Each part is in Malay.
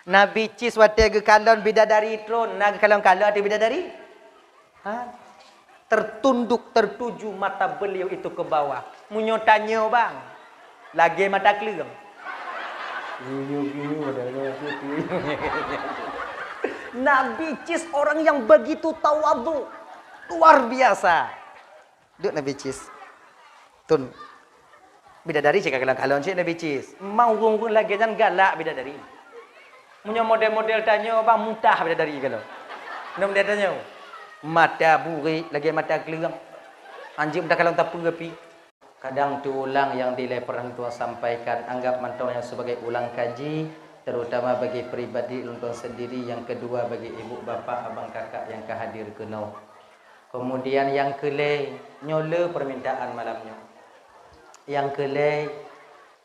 Nabi cis wate ge kalon bidadari tron, na kalon ada bidadari. Ha? Tertunduk tertuju mata beliau itu ke bawah. Munyo tanya bang. Lagi mata kelim. Nabi cis orang yang begitu tawadhu. Luar biasa. Duk Nabi cis. Tun. Bidadari cakap kalon cik Nabi cis. Mau rung lagi jangan galak bidadari. Punya model-model tanya bang mutah bidadari kalau. Nak model tanya. Mata burik lagi mata kelim. Anjing dah kalau tak pergi. Kadang tu ulang yang dilai pernah tua sampaikan. Anggap mantau yang sebagai ulang kaji. Terutama bagi peribadi lonton sendiri. Yang kedua bagi ibu bapa abang kakak yang kehadir kena. Kemudian yang kelai nyola permintaan malamnya. Yang kelai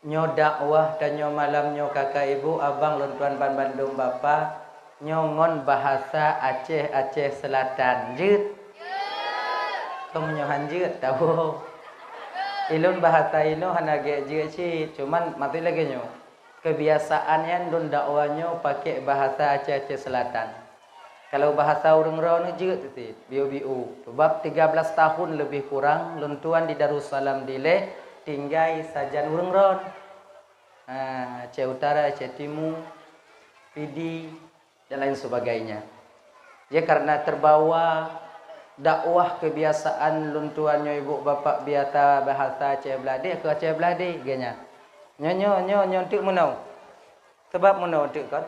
nyo dakwah dan nyo malamnya kakak ibu abang lontuan ban Bandung bapa nyongon bahasa Aceh Selatan. Jut. Kamu nyohan jut tahu. Ilun bahasa ino hana ge jut sih. Cuman mati lagi nyo. Kebiasaannya don dakwahnya pakai bahasa Aceh Selatan. Kalau bahasa urang rawan jut sih. Biu-biu. Sebab 13 tahun lebih kurang lontuan di Darussalam dile tinggai sajan urang rawan. Aceh Utara, Aceh Timur, Pidi dan lain sebagainya. Ya karena terbawa dakwah kebiasaan luntuannya ibu bapak biasa bahasa Aceh Belade ke Aceh Belade genya. Nyo tik menau. Sebab menau tik kan.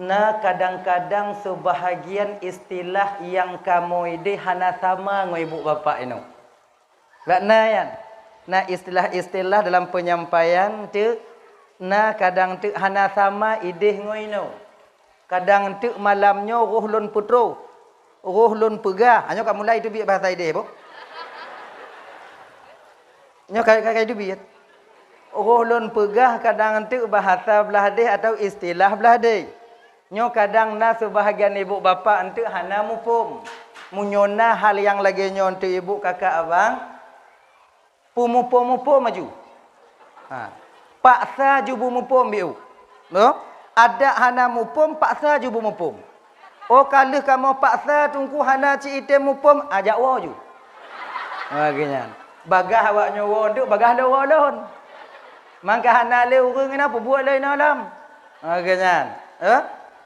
Nah kadang-kadang sebahagian istilah yang kamu ide hana sama ngo ibu bapak ino. Bakna yan. Nah istilah-istilah dalam penyampaian tu nah kadang tu hana sama ideh ngoino. Kadang tu malamnya roh lun putro. Roh lun pegah. Hanya kamu mulai itu biar bahasa ideh, bu. Nyo kai itu biar. Roh lun pegah kadang tu bahasa beladeh atau istilah beladeh. Nyo kadang na sebahagian ibu bapa antu hana mupum. Munyona hal yang lagi nyo antu ibu kakak abang Mupo maju. Paksa jubu mupom biu. No? Ada hana mupom paksa jubu mupom. Oh kalau kamu paksa tungku hana ci item mupom ajak wo ju. Bagian. Bagah awaknya wo nduk bagah le wo lon. Mangka hana le urang kenapa buat lain alam. Bagian.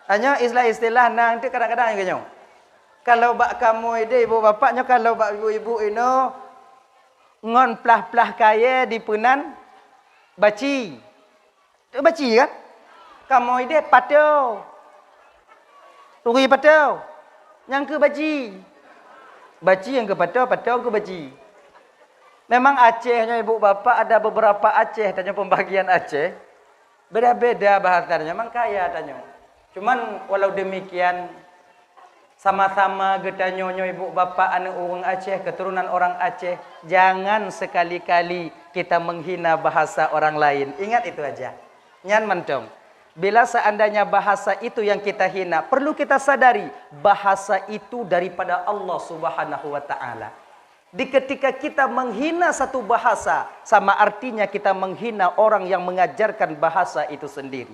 Hanya istilah nang tu kadang-kadang kenyo. Kalau bak kamu ide ibu bapaknya kalau bak ibu-ibu ino ngon plah-plah kaya di punan baci. Baci kan? Kamu ide patau. Turi patau. Yang ke baci. Baci yang ke patau, patau ke baci. Memang Acehnya ibu bapa ada beberapa Aceh tanya pembagian Aceh. Beda-beda bahasanya, memang kaya tanya. Cuman walau demikian sama-sama getanyonyo ibu bapa anak orang Aceh, keturunan orang Aceh, jangan sekali-kali kita menghina bahasa orang lain. Ingat itu aja. Nyan mentong. Bila seandainya bahasa itu yang kita hina, perlu kita sadari bahasa itu daripada Allah Subhanahu wa taala. Di ketika kita menghina satu bahasa, sama artinya kita menghina orang yang mengajarkan bahasa itu sendiri.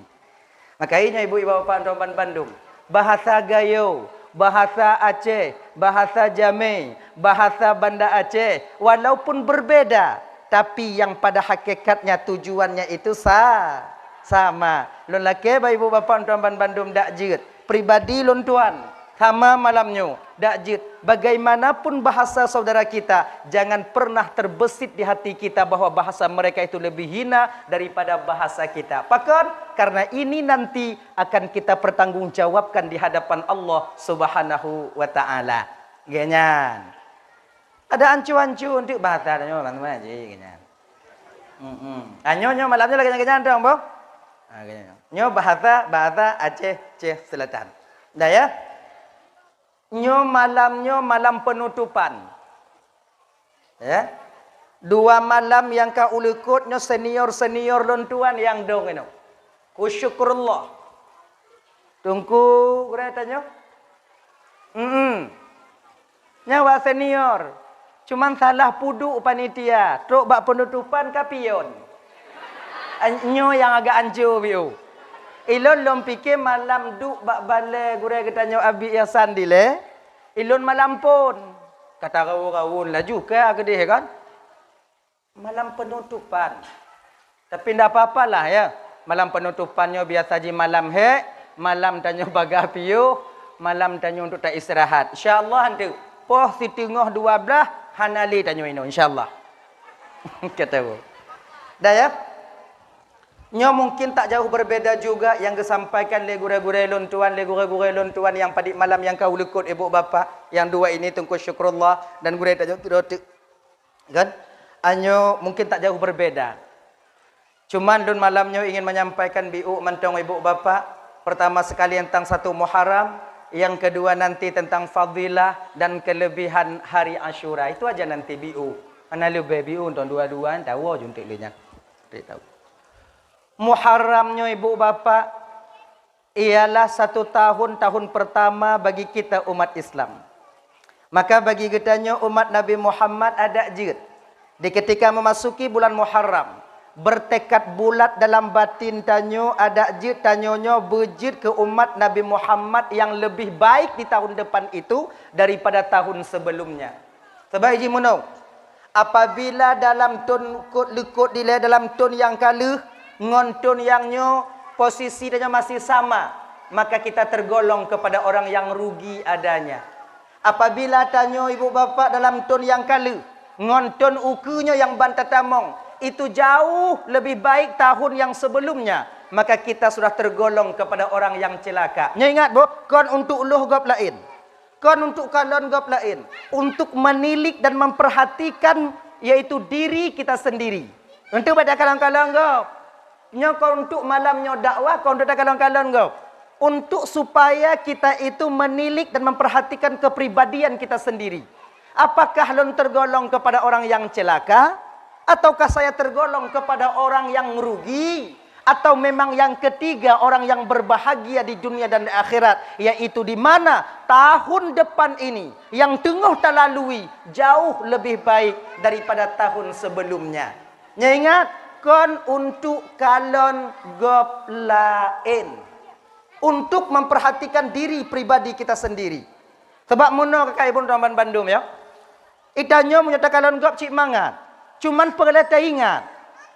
Makanya ibu-ibu bapak Roman Bandung, bahasa Gayo, bahasa Aceh, bahasa Jameh, bahasa Banda Aceh, walaupun berbeda, tapi yang pada hakikatnya tujuannya itu sama. Lun laki ibu bapa tuan Bandung dak jit, pribadi lun tuan sama malamnya dak jit. Bagaimanapun bahasa saudara kita, jangan pernah terbesit di hati kita bahwa bahasa mereka itu lebih hina daripada bahasa kita. Pakar, karena ini nanti akan kita pertanggungjawabkan di hadapan Allah Subhanahu wa taala. Genyan. Ada ancu-ancu untuk bahasa nyo teman-teman aja genyan. Nyo malamnya lagi genyan dong, Bu. Nyo bahasa Aceh Selatan. Dah ya? Nyo malam penutupan. Ya. 2 malam yang ka ulukut nyo senior lontuan yang dong ino. Kusyukurullah. Tungku berapa nyo? Nyawa senior. Cuman salah puduk panitia. Truk bak penutupan kapion. Nyo yang agak anjur biu. Ilon lom fikir malam duk bak balai gurai ketanya abi yasan dile. Ilon malam pun. Kata rawun-rawun laju ke agedih kan? Malam penutupan. Tapi ndak apa-apalah ya. Malam penutupannya biasa je malam malam tanya baga piu, malam tanya untuk tak istirahat. Insya-Allah hantu. Poh setengah 12 hanali tanya ini insya-Allah. Kata bu. Dah ya? Nyo mungkin tak jauh berbeza juga yang disampaikan le gure-gure lontuan, le gure-gure lontuan yang padik malam yang kau lekut ibu bapa. Yang dua ini tungku syukurullah dan gure tak jauh tidak. Kan? Anyo mungkin tak jauh berbeda. Cuman dun malamnya ingin menyampaikan biu mantong ibu bapa. Pertama sekali tentang 1 Muharram, yang kedua nanti tentang fadilah dan kelebihan hari Ashura. Itu aja nanti biu. Ana lebih biu untuk dua-duaan tahu juntik lenyang. Tak tahu. Muharramnya ibu bapa ialah 1 tahun pertama bagi kita umat Islam. Maka bagi kitanya umat Nabi Muhammad ada jid. Di ketika memasuki bulan Muharram, bertekad bulat dalam batin tanyo ada jid tanyonyo berjid ke umat Nabi Muhammad yang lebih baik di tahun depan itu daripada tahun sebelumnya. Sebab ji munau apabila dalam tun lekut dile dalam tun yang kaluh ngontun yang nyo posisi dia masih sama, maka kita tergolong kepada orang yang rugi adanya. Apabila tanyo ibu bapa dalam tun yang kalu, ngontun ukunya yang bantatamong, itu jauh lebih baik tahun yang sebelumnya, maka kita sudah tergolong kepada orang yang celaka. Nya ingat bu, kon untuk uluh gop lain, kon untuk kalon gop lain, untuk menilik dan memperhatikan yaitu diri kita sendiri. Untuk pada kalon-kalon gop. Nya kau untuk malamnya dakwah, kau untuk kalon-kalon kau. Untuk supaya kita itu menilik dan memperhatikan kepribadian kita sendiri. Apakah lon tergolong kepada orang yang celaka? Ataukah saya tergolong kepada orang yang merugi? Atau memang yang ketiga orang yang berbahagia di dunia dan di akhirat? Yaitu di mana tahun depan ini yang tengah terlalui jauh lebih baik daripada tahun sebelumnya. Nya ingat? Kon untuk kalon gop lain. Untuk memperhatikan diri pribadi kita sendiri. Sebab muno kakak ibu Ramban Bandung ya. Idanyo menyatakan kalon gop cik mangat. Cuman perlu ingat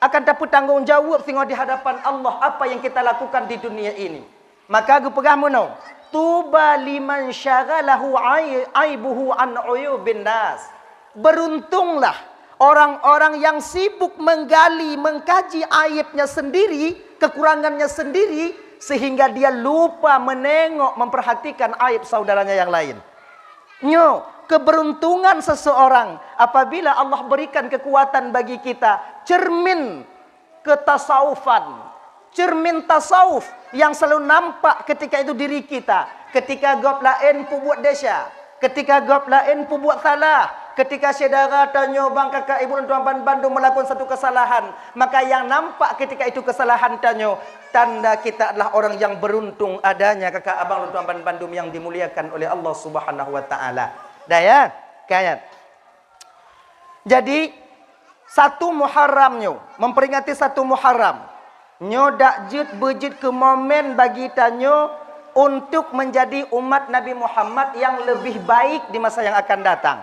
akan dapat tanggung jawab sehingga di hadapan Allah apa yang kita lakukan di dunia ini. Maka aku pegah muno. Tuba liman syaghalahu aibuhu an uyubin nas. Beruntunglah orang-orang yang sibuk menggali, mengkaji aibnya sendiri, kekurangannya sendiri, sehingga dia lupa menengok, memperhatikan aib saudaranya yang lain. Nyo, keberuntungan seseorang apabila Allah berikan kekuatan bagi kita, cermin ketasawufan, cermin tasawuf yang selalu nampak ketika itu diri kita. Ketika gop lain pu buat desya, ketika gop lain pu buat salah, ketika saudara tanya bang kakak ibu dan tuan Bandung melakukan satu kesalahan, maka yang nampak ketika itu kesalahan tanya, tanda kita adalah orang yang beruntung adanya kakak abang dan tuan Bandung yang dimuliakan oleh Allah Subhanahu wa taala. Dah ya, kayat. Jadi 1 Muharram nyo, memperingati 1 Muharram. Nyo dak jid bejid ke momen bagi tanyo untuk menjadi umat Nabi Muhammad yang lebih baik di masa yang akan datang.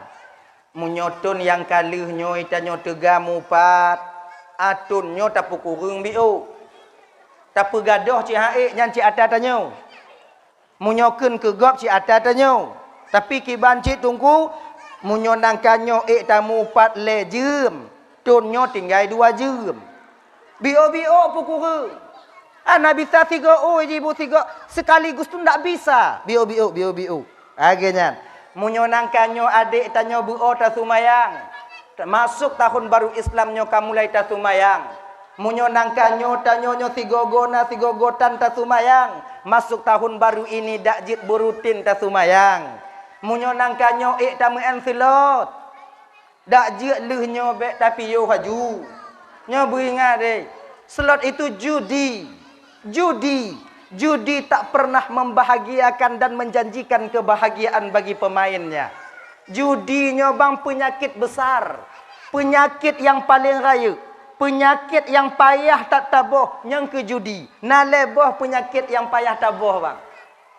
Munyotun yang kalihnya itanyo tegamu pat atunnya tapu kurung biu tapu gadoh ci haik nyan ci ata tanyo munyokeun ke gop ci ata tanyo tapi kiban ci tungku munyonangkanyo tamu pat le jem tunyo tinggal 2 jem biu pu kurung ana bisa 3 ibu 3 sekaligus tu ndak bisa biu agenyan. Munyonangkanyo adik tanyo buo ta sumayang. Masuk tahun baru Islamnyo kamulai ta sumayang. Munyonangkanyo tanyonyo sigogotan ta sumayang. Masuk tahun baru ini dak jit berutin ta sumayang. Munyonangkanyo tamu ensilot. Dak jit leuhnyo be tapi yo haju. Nyo beringat deh. Slot itu judi. Judi tak pernah membahagiakan dan menjanjikan kebahagiaan bagi pemainnya. Judi nyobang penyakit besar. Penyakit yang paling raya. Penyakit yang payah tak tabuh yang ke judi. Naleboh penyakit yang payah tabuh bang.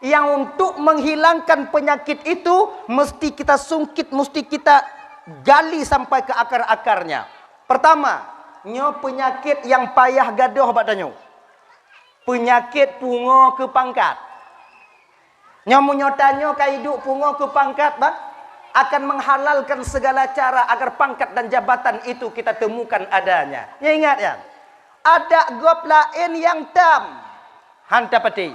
Yang untuk menghilangkan penyakit itu mesti kita sungkit, mesti kita gali sampai ke akar-akarnya. Pertama, nyo penyakit yang payah gaduh badanyo. Penyakit pungo ke pangkat. Nyo munyotanyo kaiduk pungo ke pangkat bang, akan menghalalkan segala cara agar pangkat dan jabatan itu kita temukan adanya. Ya ingat ya. Ada gop lain yang tam. Hanta peti.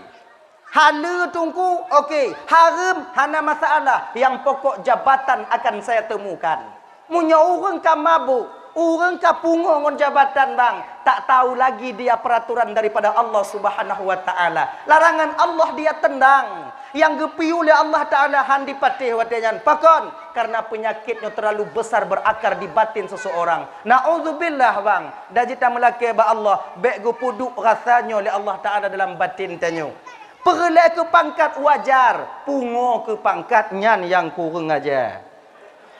Halu tungku, okey. Harum, hana masalah. Yang pokok jabatan akan saya temukan. Munya orang ka mabuk. Orang ka pungo ngon jabatan bang. Tak tahu lagi dia peraturan daripada Allah Subhanahu Wa Taala. Larangan Allah dia tendang. Yang gepi oleh Allah Ta'ala handi patih watenyan. Pakon. Karena penyakitnya terlalu besar berakar di batin seseorang. Na'udzubillah bang. Dajita melaki ba Allah. Bek gupuduk rasanya oleh Allah Ta'ala dalam batin tanyo. Perlai ke pangkat wajar. Pungo ke pangkat nyan yang kurang aja.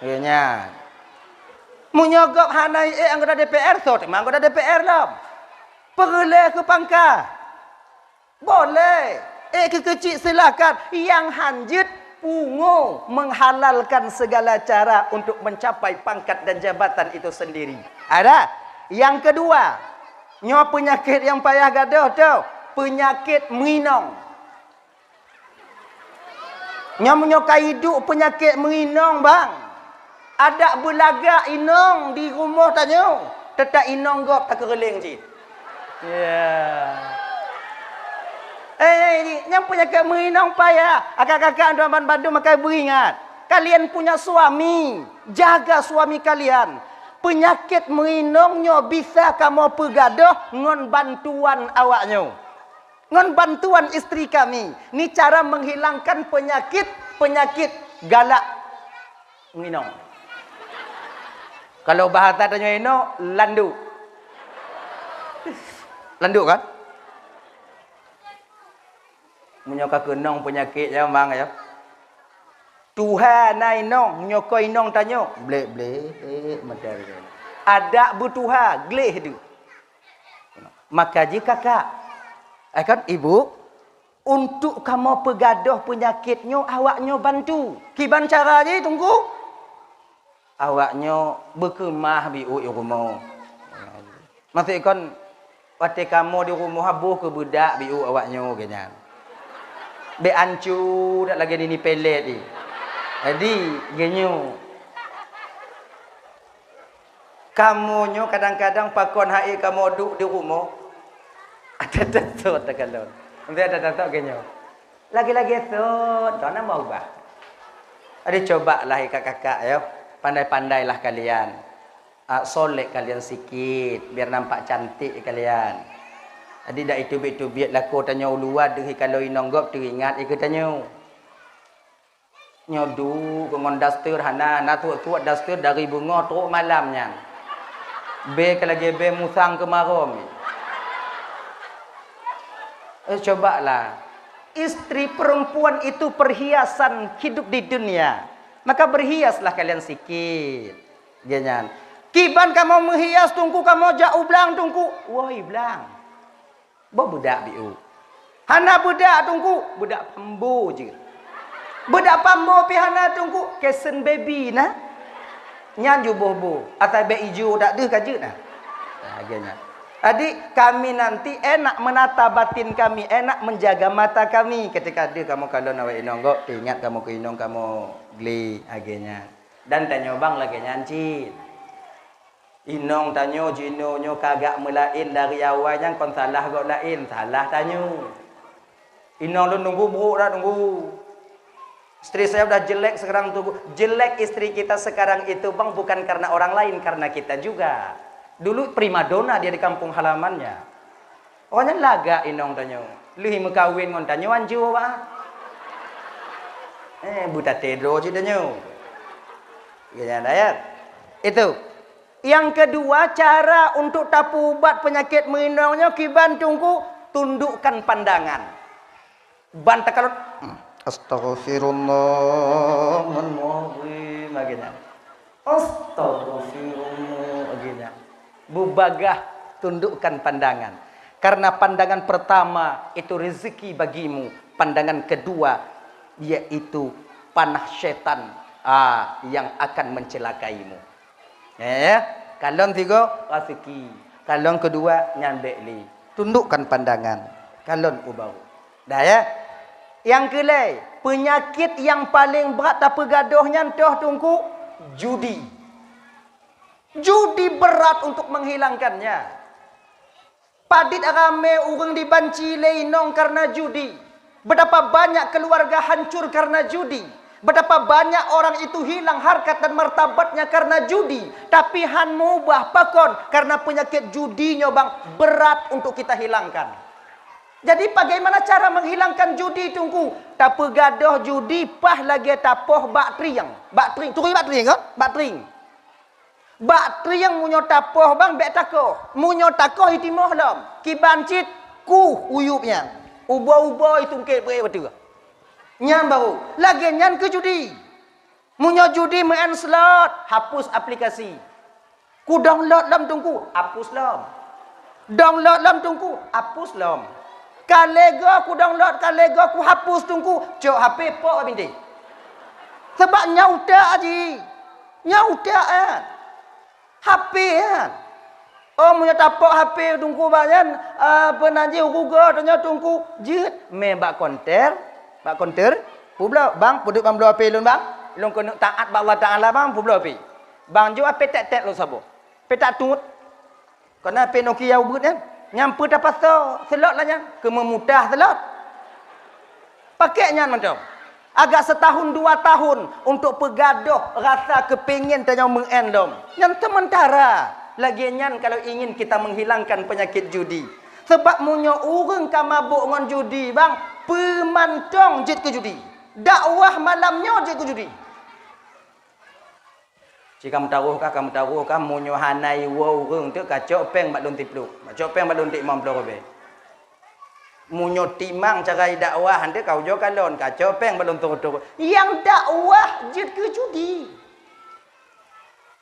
Ya nyan. Menyogok hanai anggota DPR. So, anggota DPR lah. Perlai ke pangkat. Boleh. Kecil silakan. Yang hanjit pungo menghalalkan segala cara untuk mencapai pangkat dan jabatan itu sendiri. Ada. Yang kedua, nyo penyakit yang payah gaduh tu, penyakit menginong. Nyo hidup penyakit menginong bang. Ada belaga inong di rumah tanyo. Tetap inong gop tak kereling cik. Yang penyakit menginong payah. Akak-akak Tuan Bandung makai beringat. Kalian punya suami, jaga suami kalian. Penyakit menginongnya bisa kamu pegadoh ngon bantuan awaknya. Ngon bantuan istri kami. Ini cara menghilangkan penyakit galak menginong. Kalau bahasa tanya ini landu. Landu kan? Menyokak kenong penyakit ya bang ya. Tuhan nai nong nyokoi nong tanyo blek macam ada butuha gleh tu. Maka jika kakak kan ibu untuk kamu pegadoh penyakitnya awaknya bantu. Kiban cara je tunggu. Awaknya berkemah biu rumah. Maksud kan waktu kamu di rumah habuh ke budak biu awaknya kenyan. Be ancu dak lagi ni pelet ni. Jadi genyo. Kamu nyo kadang-kadang pakon hai kamu duduk di rumah. Ada datuk tak kalau. Nanti ada datuk genyo. Lagi-lagi tu, tak nak mau bah. Ada cobalah kakak-kakak ya. Pandai-pandailah kalian. Solek kalian sikit biar nampak cantik kalian. Adi dak itu biat laku tanya uluat dehi kalau inonggop teringat ikut tanya. Nyodu kongon dastur hana na tuat dastur dari bunga teruk malamnya. Be kelagi be musang kemarom. Cobalah. Istri perempuan itu perhiasan hidup di dunia. Maka berhiaslah kalian sikit. Jangan. Kiban kamu menghias tungku kamu jauh belang tungku. Woi belang. Budak biu. Hana budak tungku, budak pambu je. Budak pambu pi hana tungku, kesen baby nah. Nyan ju bobo, atai be ijo dak deh kaje nah. Agaknya. Adik kami nanti enak menata batin kami, enak menjaga mata kami ketika dia kamu kalau nawa inonggok, ingat kamu ke inong kamu gli agaknya. Dan tanya bang lagi nyancit. Inong tanyo jino nyo kagak melain dari awalnya kon salah gak lain salah tanyo. Inong lu nunggu buruk dah nunggu. Istri saya udah jelek sekarang tunggu. Jelek istri kita sekarang itu bang bukan karena orang lain karena kita juga. Dulu primadona dia di kampung halamannya. Orangnya laga inong tanyo. Lihi mekawin ngon tanyo anju bang. Buta tedro je tanyo. Gaya ayat. Itu. Yang kedua, cara untuk tapu ubat penyakit menginongnya kiban tunggu tundukkan pandangan. Bantah kalau astagfirullah menmuazim agaknya. Astagfirullah agaknya. Bubagah tundukkan pandangan. Karena pandangan pertama itu rezeki bagimu. Pandangan kedua yaitu panah syaitan yang akan mencelakaimu. Ya. Kalon tiga rezeki. Kalon kedua nyandek li. Tundukkan pandangan. Kalon ubau. Dah ya. Yang kelai, penyakit yang paling berat apa gaduhnya toh tungku judi. Judi berat untuk menghilangkannya. Padit rame orang dibanci leinong karena judi. Betapa banyak keluarga hancur karena judi. Betapa banyak orang itu hilang harkat dan martabatnya karena judi. Tapi han mubah pakon karena penyakit judinya bang berat untuk kita hilangkan. Jadi bagaimana cara menghilangkan judi tungku? Tak pegadoh judi pah lagi tapoh bak triang. Bak tring, tukui bak tring kan? Bak tring. Bak triang munyo tapoh bang bek takoh. Munyo takoh itimoh lam. Kibancit ku uyupnya. Ubo-ubo itu ke betul. Nyan baru. Lagi nyan ke judi. Munyo judi main slot, hapus aplikasi. Ku download lam tungku, hapus lam. Download lam tungku, hapus lam. Kalego aku download, kalego aku hapus tungku. Cok HP pok binti. Sebab nyauta aji. Nyauta kan. HP kan. Oh punya tapok HP tungku banyak. Penanji Google tanya tungku. Jut. Membak konter. Bak konter. Publa bang. Puduk bang bela HP lun bang. Lun kena taat bak Allah Ta'ala bang. Publa HP. Bang jo HP tek-tek lu sabo. HP tak tut. Kena HP Nokia ubut kan. Nyampu dapat selot lah nyam. Kememudah selot. Pakainya macam. Agak setahun 2 tahun untuk pegaduh rasa kepingin tanya mengendom. Yang sementara lagi nyan kalau ingin kita menghilangkan penyakit judi. Sebab munyo urang ka mabuk ngan judi bang, pemantong jit ke judi. Dakwah malamnya jit ke judi. Jika kamu taruh munyo hanai urang tu kacok peng bak lon tiplu. Kacok peng bak lon tik 50 lebih. Munyo timang cara dakwah hande kau jo kalon kacau peng belum turut-turut. Yang dakwah jid ke judi.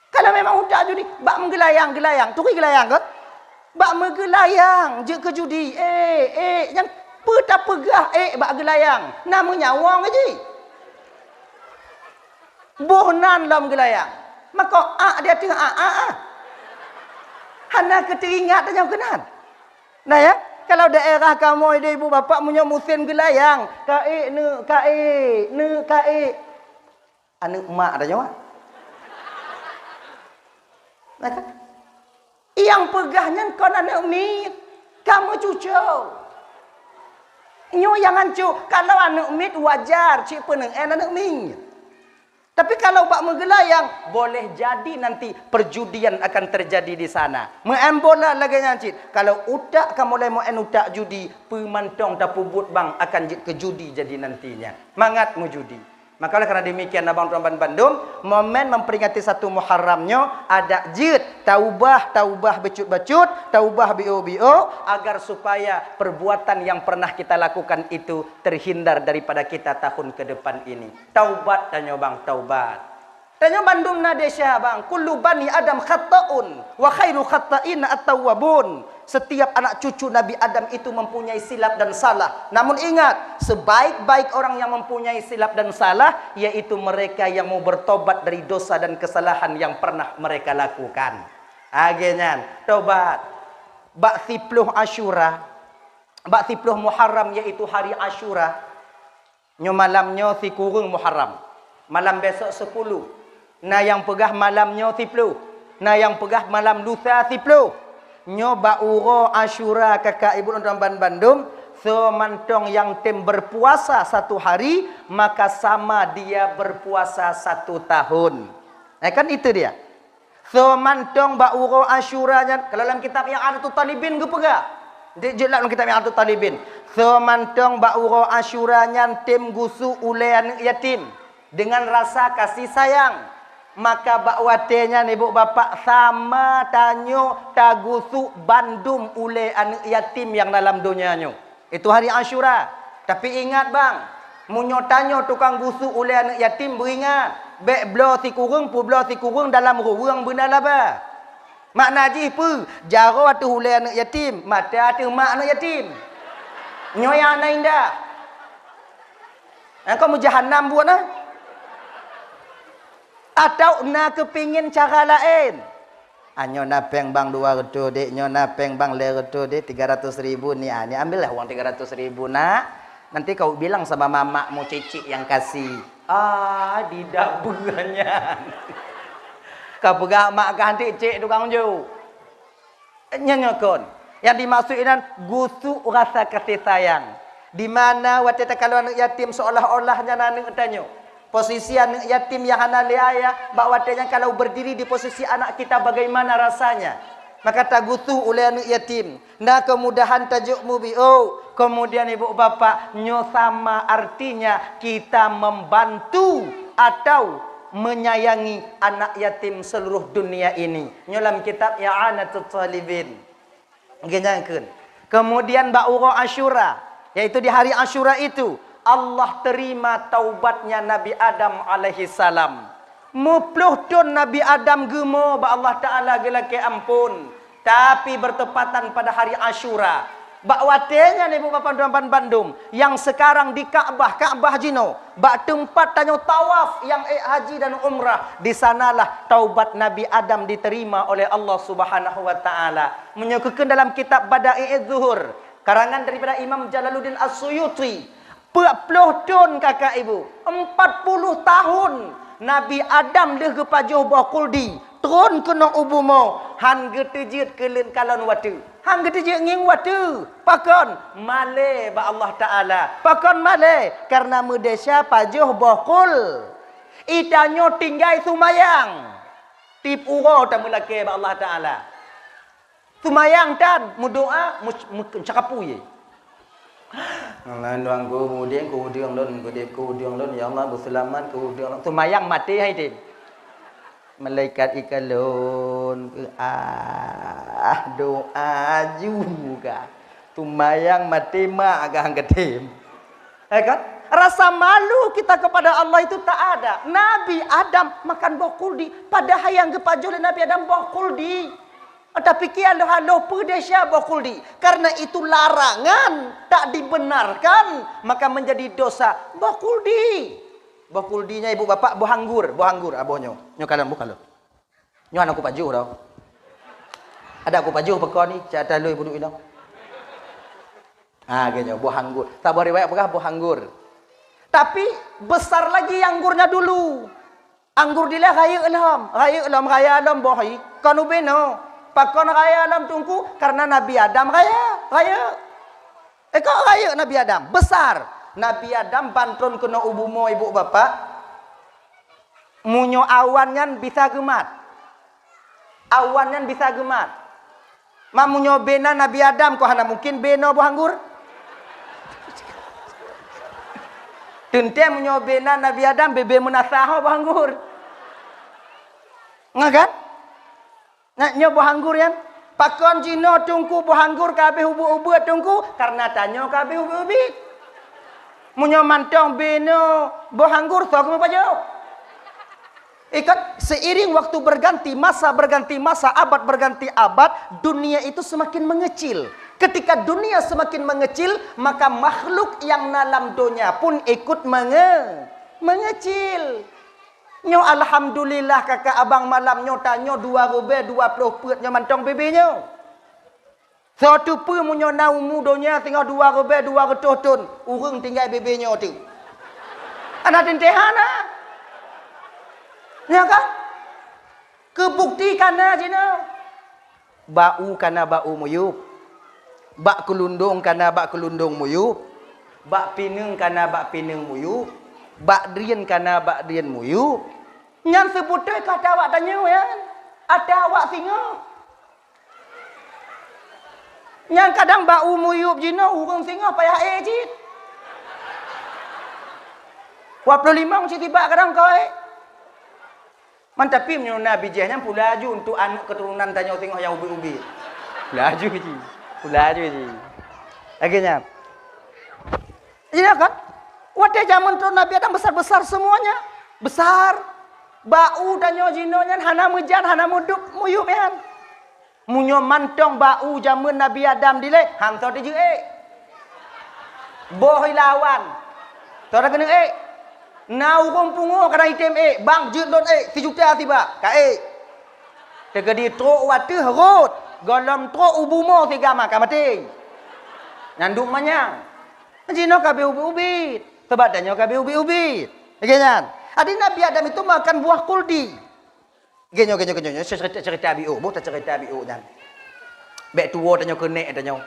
Kalau memang udah judi, bak menggelayang-gelayang. Tukui gelayang kan? Bak menggelayang jid ke judi. Yang peta pegah bak gelayang. Namanya wang aja. Bohnan dalam gelayang. Maka dia tengah Hana keteringat dan yang kenan. Nah ya. Kalau daerah kamu ada ibu bapa punya musim gelayang, kae. Anu mak ada nyawa. Yang pegahnya kau anak mit, kamu cucu. Nyo yang ancu, kalau anak mit wajar, cik peneng anak mit. Tapi kalau bak menggelayang, boleh jadi nanti perjudian akan terjadi di sana. Mengambola lagi nyancit. Kalau utak kamu mulai mau utak judi, pemantong tak pubut bang akan ke judi jadi nantinya. Mangat mu judi. Maka oleh karena demikian abang tuan Bandung, momen memperingati 1 Muharramnya ada jid, taubah becut-becut, taubah bio-bio agar supaya perbuatan yang pernah kita lakukan itu terhindar daripada kita tahun ke depan ini. Taubat tanya bang, taubat. Tanya Bandung Nadesha bang, kullu bani Adam khata'un wa khairu khata'in at-tawwabun. Setiap anak cucu Nabi Adam itu mempunyai silap dan salah. Namun ingat, sebaik-baik orang yang mempunyai silap dan salah, yaitu mereka yang mau bertobat dari dosa dan kesalahan yang pernah mereka lakukan. Agenyan, tobat. Bak 10 Asyura, bak 10 Muharram yaitu hari Asyura. Nyo malamnya si kurung Muharram. Malam besok 10. Nah yang pegah malamnya 10. Nah yang pegah malam lusa 10. Nyoba uro Asyura kakak ibu dan Bandung, semantong yang tem berpuasa 1 hari, maka sama dia berpuasa 1 tahun. Kan itu dia. Semantong ba uro Asyuranya, kalau dalam kitab yang ada tu talibin ke pega? Dia jelas dalam kitab yang ada tu talibin. Semantong ba uro Asyuranya tem gusu ulean yatim dengan rasa kasih sayang. Maka bakwatenya ibu bapak sama tanyo tagusu bandum ule anak yatim yang dalam dunianya. Itu hari Asyura. Tapi ingat bang, munyo tanyo tukang gusu ule anak yatim beringat. Bek blo si kurung pu blo si kurung dalam ruang benar lah ba. Mak najis pu, jaro atu hulai anak yatim, mata atu mak anak yatim. Nyoya anak indah. Kau mau jahannam buat nah? Atau nak kepingin cara lain? Nyo napeng bang 200 dek, nyo napeng bang 200 dek, 300.000 ni. Ni ambillah uang 300.000 nak. Nanti kau bilang sama mamakmu cicik yang kasih. Tidak bukannya. Kau pegang mak ganti cik tukang ju. Nyanyakon. Yang dimaksudkan gusu rasa kasih sayang. Di mana waktu kalau anak yatim seolah-olahnya anak tanya. Posisi anak yatim yang anak ayah, bak watanya kalau berdiri di posisi anak kita bagaimana rasanya? Maka tak gusu oleh anak yatim. Nah kemudahan tajuk mubi. Oh, kemudian ibu bapa nyo sama artinya kita membantu atau menyayangi anak yatim seluruh dunia ini. Nyolam kitab I'anatul Talibin. Genyangkeun. Kemudian ba'ura Asyura, yaitu di hari Asyura itu Allah terima taubatnya Nabi Adam alaihi salam. Mupluh tun Nabi Adam gemo ba Allah Taala gelake ampun. Tapi bertepatan pada hari Asyura. Bak watenya ni ibu bapa tuan Bandung yang sekarang di Ka'bah Jino, bak tempat tanya tawaf yang haji dan umrah, di sanalah taubat Nabi Adam diterima oleh Allah Subhanahu wa taala. Menyebutkan dalam kitab Bada'i'idz Zuhur, karangan daripada Imam Jalaluddin As-Suyuti, 40 tahun kakak ibu, 40 tahun Nabi Adam leh kepajuh bakuldi, turun kena ubumo, han getejit kelin kalon watu. Hang gede je nging watu. Pakon male ba Allah Taala. Pakon male karena mudesya pajuh bokul. Itanyo tinggai sumayang. Tip uro ta mulake ba Allah Taala. Sumayang tan mudoa cakapu ye. Ngalan doang kemudian kemudian lon ya Allah berselamat kemudian sumayang mati hai tin. Malaikat ikalon doa juga tumayang mati mak agak gedim kan rasa malu kita kepada Allah itu tak ada. Nabi Adam makan bokuldi pada hayang gepajol Nabi Adam bokuldi tapi kian halo pedesya bokuldi karena itu larangan tak dibenarkan maka menjadi dosa bokuldi. Bakuldinya ibu bapak bohanggur abonyo. Nyo kalan bukan lo. Nyo anak aku pajuh dah. Ada aku pajuh pekon ni, cata lu ibu duk ilang. Genyo bohanggur. Tak boleh riwayat pegah bohanggur. Tapi besar lagi anggurnya dulu. Anggur dia raya alam bohi. Kanu beno. Pakon raya alam tungku karena Nabi Adam raya. Kau raya Nabi Adam besar. Nabi Adam bantron kena ubumo ibu bapak. Munyo awannya bisa gemat. Mamunyo bena Nabi Adam kau hana mungkin beno bohanggur. Tente munyo bena Nabi Adam bebe munasaho bohanggur. Ngakan? Nyo bohanggur yan. Pakon jino tungku bohanggur kabeh ubu-ubu tungku karena tanyo kabeh ubu-ubi. Munyo mantong beno bohanggur sok mo pajo. Ikan seiring waktu berganti masa, abad berganti abad, dunia itu semakin mengecil. Ketika dunia semakin mengecil, maka makhluk yang dalam dunia pun ikut mengecil. Nyo alhamdulillah kakak abang malam nyo tanyo 2 rube 20 pet nyo mantong bebenya. Satu pu munyo nau mudonya tinggal 2 rube 200 ton. Urang tinggal bebenya tu. Anak tentehana. Ya kan? Kebuktikan aja bau kana bau muyup. Bak kelundung kana bak kelundung muyup. Bak pineng kana bak pineng muyup. Bak drien kana bak drien muyup. Nyan sebutnya kata awak tanya ya. Ada awak singa. Yang kadang bau muyup jina urang singa payah ejit. 25 mesti tiba kadang kau Mantapi menyuna bijahnya pulaju untuk anak keturunan tanya tengok yang ubi-ubi. Pulaju ji. Akhirnya. Iya kan? Wadah zaman tu Nabi Adam besar-besar semuanya. Besar. Bau tanya jinonya hana mujan hana muduk muyup yan. Munyo mantong bau zaman Nabi Adam dilek, hang to di je boh lawan. To dah kena nau kong pungo kadang item bang jut don 1 juta tiba. Ka tegadi tro watu herot, golom tro ubumo tiga maka mati. Nyanduk manyang. Jino kabe ubi-ubi. Sebab danyo kabe ubi-ubi. Genyan. Adi Nabi Adam itu makan buah kuldi. Genyo cerita bio, bo tak cerita bio dan. Bek tuo danyo kenek danyo.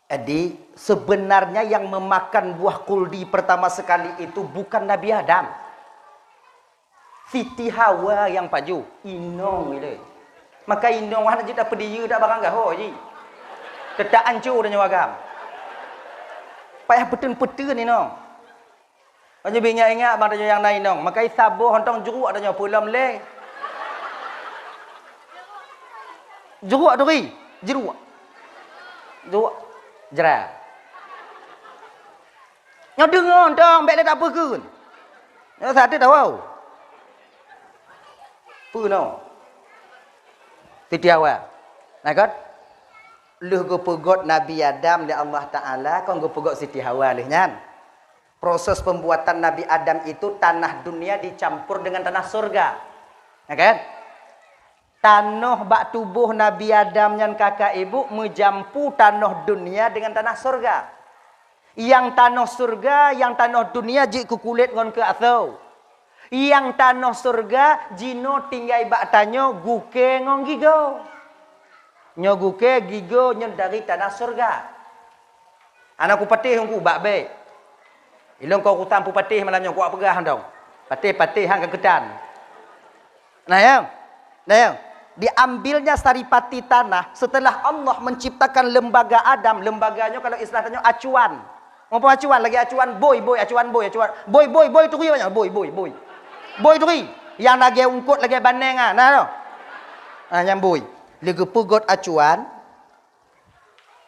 Jadi sebenarnya yang memakan buah kuldi pertama sekali itu bukan Nabi Adam. Siti Hawa yang paju. Inong ile. Maka inong hana jita pediyu dak barang gaho ji. Tetak ancur dan nyawagam. Payah petun-petun ni nong. Banyak ingat bang yang lain nong. Maka sabuh hontong jeruk ada nyawa pulam le. Jeruk duri. Jeruk. Jerah. Nyo dengar dong, bek tak apa ke? Nyo satu tahu. Puno. Siti Hawa. Nakot? Luh go pegot Nabi Adam dan Allah Taala, kon go pegot Siti Hawa leh nyan. Proses pembuatan Nabi Adam itu tanah dunia dicampur dengan tanah surga. Ya kan? Tanah bak tubuh Nabi Adam yang kakak ibu menjampu tanah dunia dengan tanah surga. Yang tanah surga, yang tanah dunia jik ku kulit ngon ke asau. Yang tanah surga jino tinggai bak tanyo guke ngon gigo. Nyo guke gigo nyo dari tanah surga. Anakku patih ngku bak be. Ilong kau kutampu patih malam nyo ku apegah dong. Patih hang kegedan. Nah yang diambilnya saripati tanah setelah Allah menciptakan lembaga Adam. Lembaganya kalau istilahnya acuan. Apa acuan? Lagi acuan boy turi banyak boy turi. Yang lagi ungkut lagi bandeng nah yang boy. Lagi pegot acuan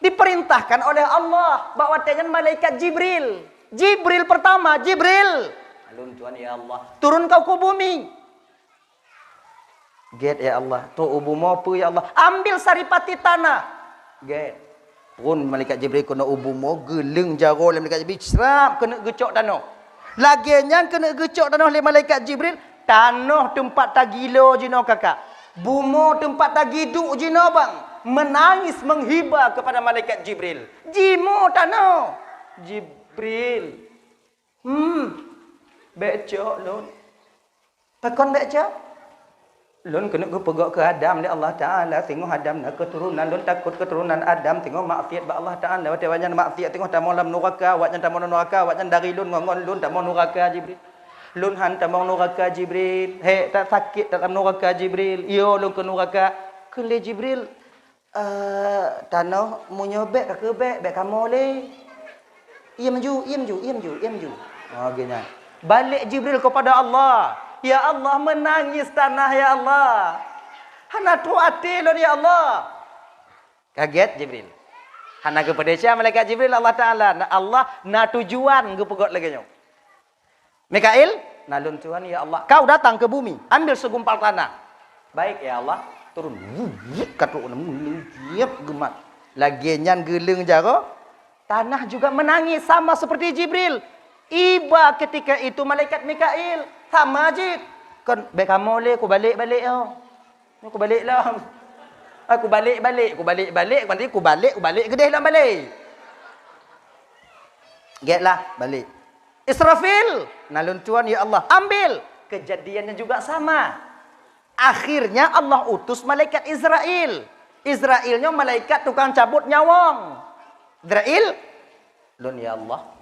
diperintahkan oleh Allah bawa dengan malaikat Jibril. Jibril pertama, Jibril. Alun Tuhan ya Allah. Turun kau ke bumi. Get ya Allah, tu ubumo apa ya Allah? Ambil saripati tanah. Get. Pun malaikat Jibril kena ubumo, geleng jaro le malaikat Jibril, serap kena gecok tanah. Laginya kena gecok tanah le malaikat Jibril, tanah tempat tagilo jino kakak. Bumo tempat tagiduk jino bang. Menangis menghibah kepada malaikat Jibril. Jimo tanah. Jibril. Becok lon. Takon becok. Lun kena go pegak ke Adam dia Allah Taala tengok Adam nak keturunan lun takut keturunan Adam tengok maksiat ba Allah Taala wate wanyan maksiat tengok tamong lam neraka watnya tamong neraka watnya dari lun ngongon lun tamong neraka Jibril lun han tamong neraka Jibril he tak sakit tak tamong neraka Jibril yo lun ke neraka ke le Jibril tanah munyo bek ke bek kamu le ia maju oh gini balik Jibril kepada Allah. Ya Allah menangis tanah ya Allah. Hana tu ati lon ya Allah. Kaget Jibril. Hana kepada siapa malaikat Jibril Allah Taala. Allah na tujuan ke pegot lagi nyo. Mikail, nalun Tuhan ya Allah. Kau datang ke bumi, ambil segumpal tanah. Baik ya Allah, turun. Katuk siap gemat. Lagi nyan geleng jaro. Tanah juga menangis sama seperti Jibril. Iba ketika itu malaikat Mikail sama ajit. Kan baik kamu le aku balik-balik yo. Aku baliklah. Aku balik. Nanti aku balik gedeh dalam balik. Getlah balik. Israfil, nalun Tuhan ya Allah, ambil. Kejadiannya juga sama. Akhirnya Allah utus malaikat Israel. Israelnya malaikat tukang cabut nyawang. Israel, lun ya Allah.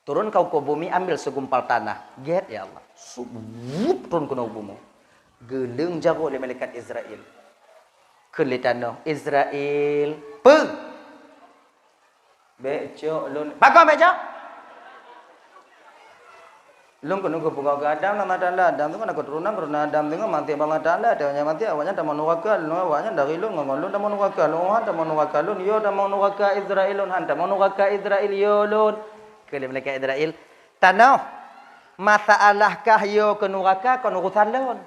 Turun kau ke bumi, ambil segumpal tanah. Get ya Allah. Turun ke bumi. Geleng jago oleh malaikat Israel. Ke tanah Israel. Becok lun. Bakal becok. Lun kena ke pegawai Adam nama Adam tu kan aku turunan Adam tengok mati Allah Taala dia mati awaknya tak mau neraka lun awaknya dari lun ngomong lun tak mau neraka lun yo tak mau neraka Israel lun han tak mau neraka Israel yo lun. Ke malaikat Israel tanah masalahkah yo ke neraka kon urusan lon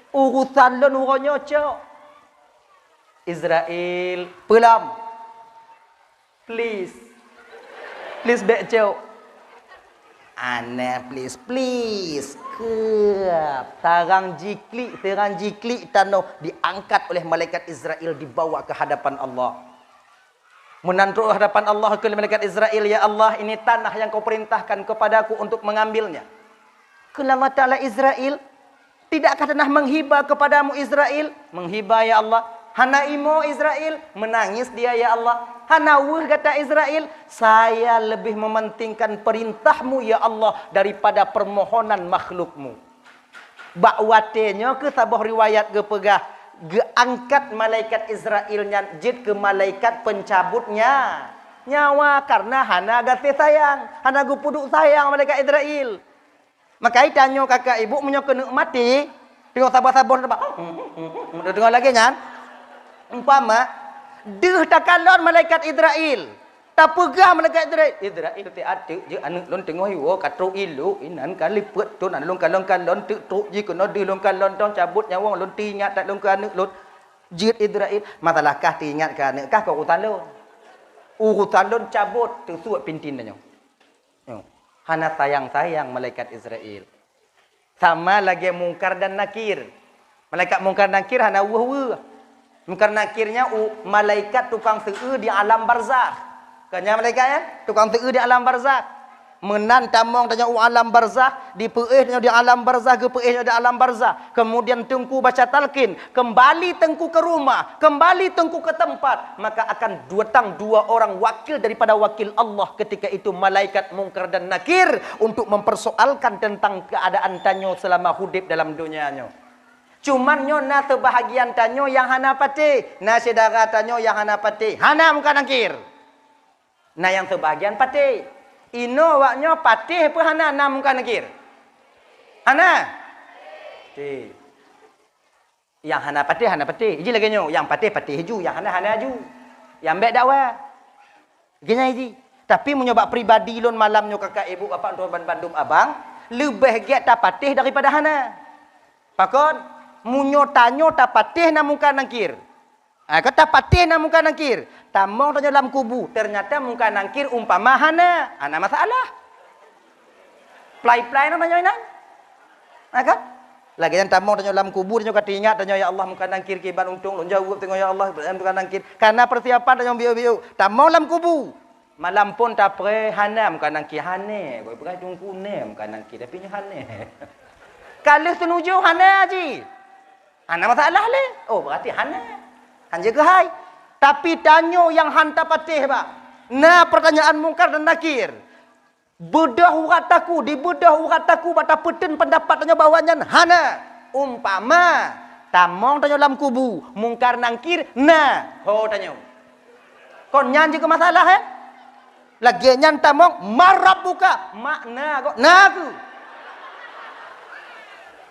Urusan lon uronyo cok. Israel pelam. Please. Please back cok. Ana please. Kep. Terang jiklik tanah diangkat oleh malaikat Israel dibawa ke hadapan Allah. Menantu hadapan Allah ke malaikat Israel, ya Allah, ini tanah yang kau perintahkan kepadaku untuk mengambilnya. Kala Allah Ta'ala Israel, tidakkah tanah menghibah kepadamu Israel? Menghibah ya Allah. Hana imo Israel, menangis dia ya Allah. Hana wuh kata Israel, saya lebih mementingkan perintahmu ya Allah daripada permohonan makhlukmu. Bakwatenya ke sabah riwayat ke pegah, geangkat malaikat Israelnya jid ke malaikat pencabutnya nyawa karena hana gate sayang, hana gupuduk sayang malaikat Israel. Maka tanya kakak ibu menyo kena mati, tengok sabar-sabar dengar lagi kan. Umpama deh takalon malaikat Israel, tak pegah malaikat Israel te ate je anu lon tengok hiwo katro ilu inan kali pet tu nan lon kalon te truk ji kono de lon kalon tong cabut nyawa lon tingat tak lon kanu lon jid Israel masalahkah tingat kan kah kau urutan lon cabut tu suat pintin nyo. Hana sayang malaikat Israel. Sama lagi mungkar dan nakir. Malaikat mungkar nakir hana wuh. Mungkar nakirnya malaikat tukang seu di alam barzakh. Kanya malaikat ya, tukang seu di alam barzakh. Menan tamong tanya alam barzakh, di peih di alam barzakh, ke peih di alam barzakh. Kemudian tengku baca talqin, kembali tengku ke rumah, kembali tengku ke tempat, maka akan datang dua orang wakil daripada wakil Allah ketika itu malaikat mungkar dan nakir untuk mempersoalkan tentang keadaan tanyo selama hidup dalam dunianya. Cuman nyo na terbahagian tanyo yang hana pati, na saudara tanyo yang hana pati, hana muka nakir. Nah yang terbahagian pati. Ino waknyo pati apa hana na muka nakir? Hana. Pati. Yang hana pati. Iji lagi nyo, yang pati hiju, yang hana haju. Yang baik dakwah. Gini iji. Tapi menyoba pribadi lon malam nyo kakak ibu bapak Tuan Bandung abang, lebih giat tak pati daripada hana. Pakon munyo tanyo tak patih na muka nangkir. Kata patih na muka nangkir. Tamong tanyo dalam kubu. Ternyata muka nangkir umpama hana. Ana masalah. Play-play na tanyo inan. Kan? Lagi yang tamong tanyo dalam kubu tanyo kata ingat tanyo ya Allah muka nangkir kiban untung. Lon jawab tengok ya Allah muka nangkir. Karena persiapan tanyo biu-biu. Tamong dalam kubu. Malam pun tak pre hana muka nangkir hane. Boy perai tungku ne muka nangkir tapi nyo hane. Kalau senuju hana aji. Hana masalah le. Oh berarti hana. Hanya ke hai. Tapi tanyo yang hantar patih pak. Nah pertanyaan mungkar dan nakir. Bedah urat taku. Di bedah urat taku. Bata peten pendapat tanyo bawahnya. Hana. Umpama. Tamong tanyo dalam kubu. Mungkar nakir. Nah. Ho tanyo. Kon nyanyi ke masalah eh. Lagi nyan tamong. Marab buka. Makna kok. Nah aku.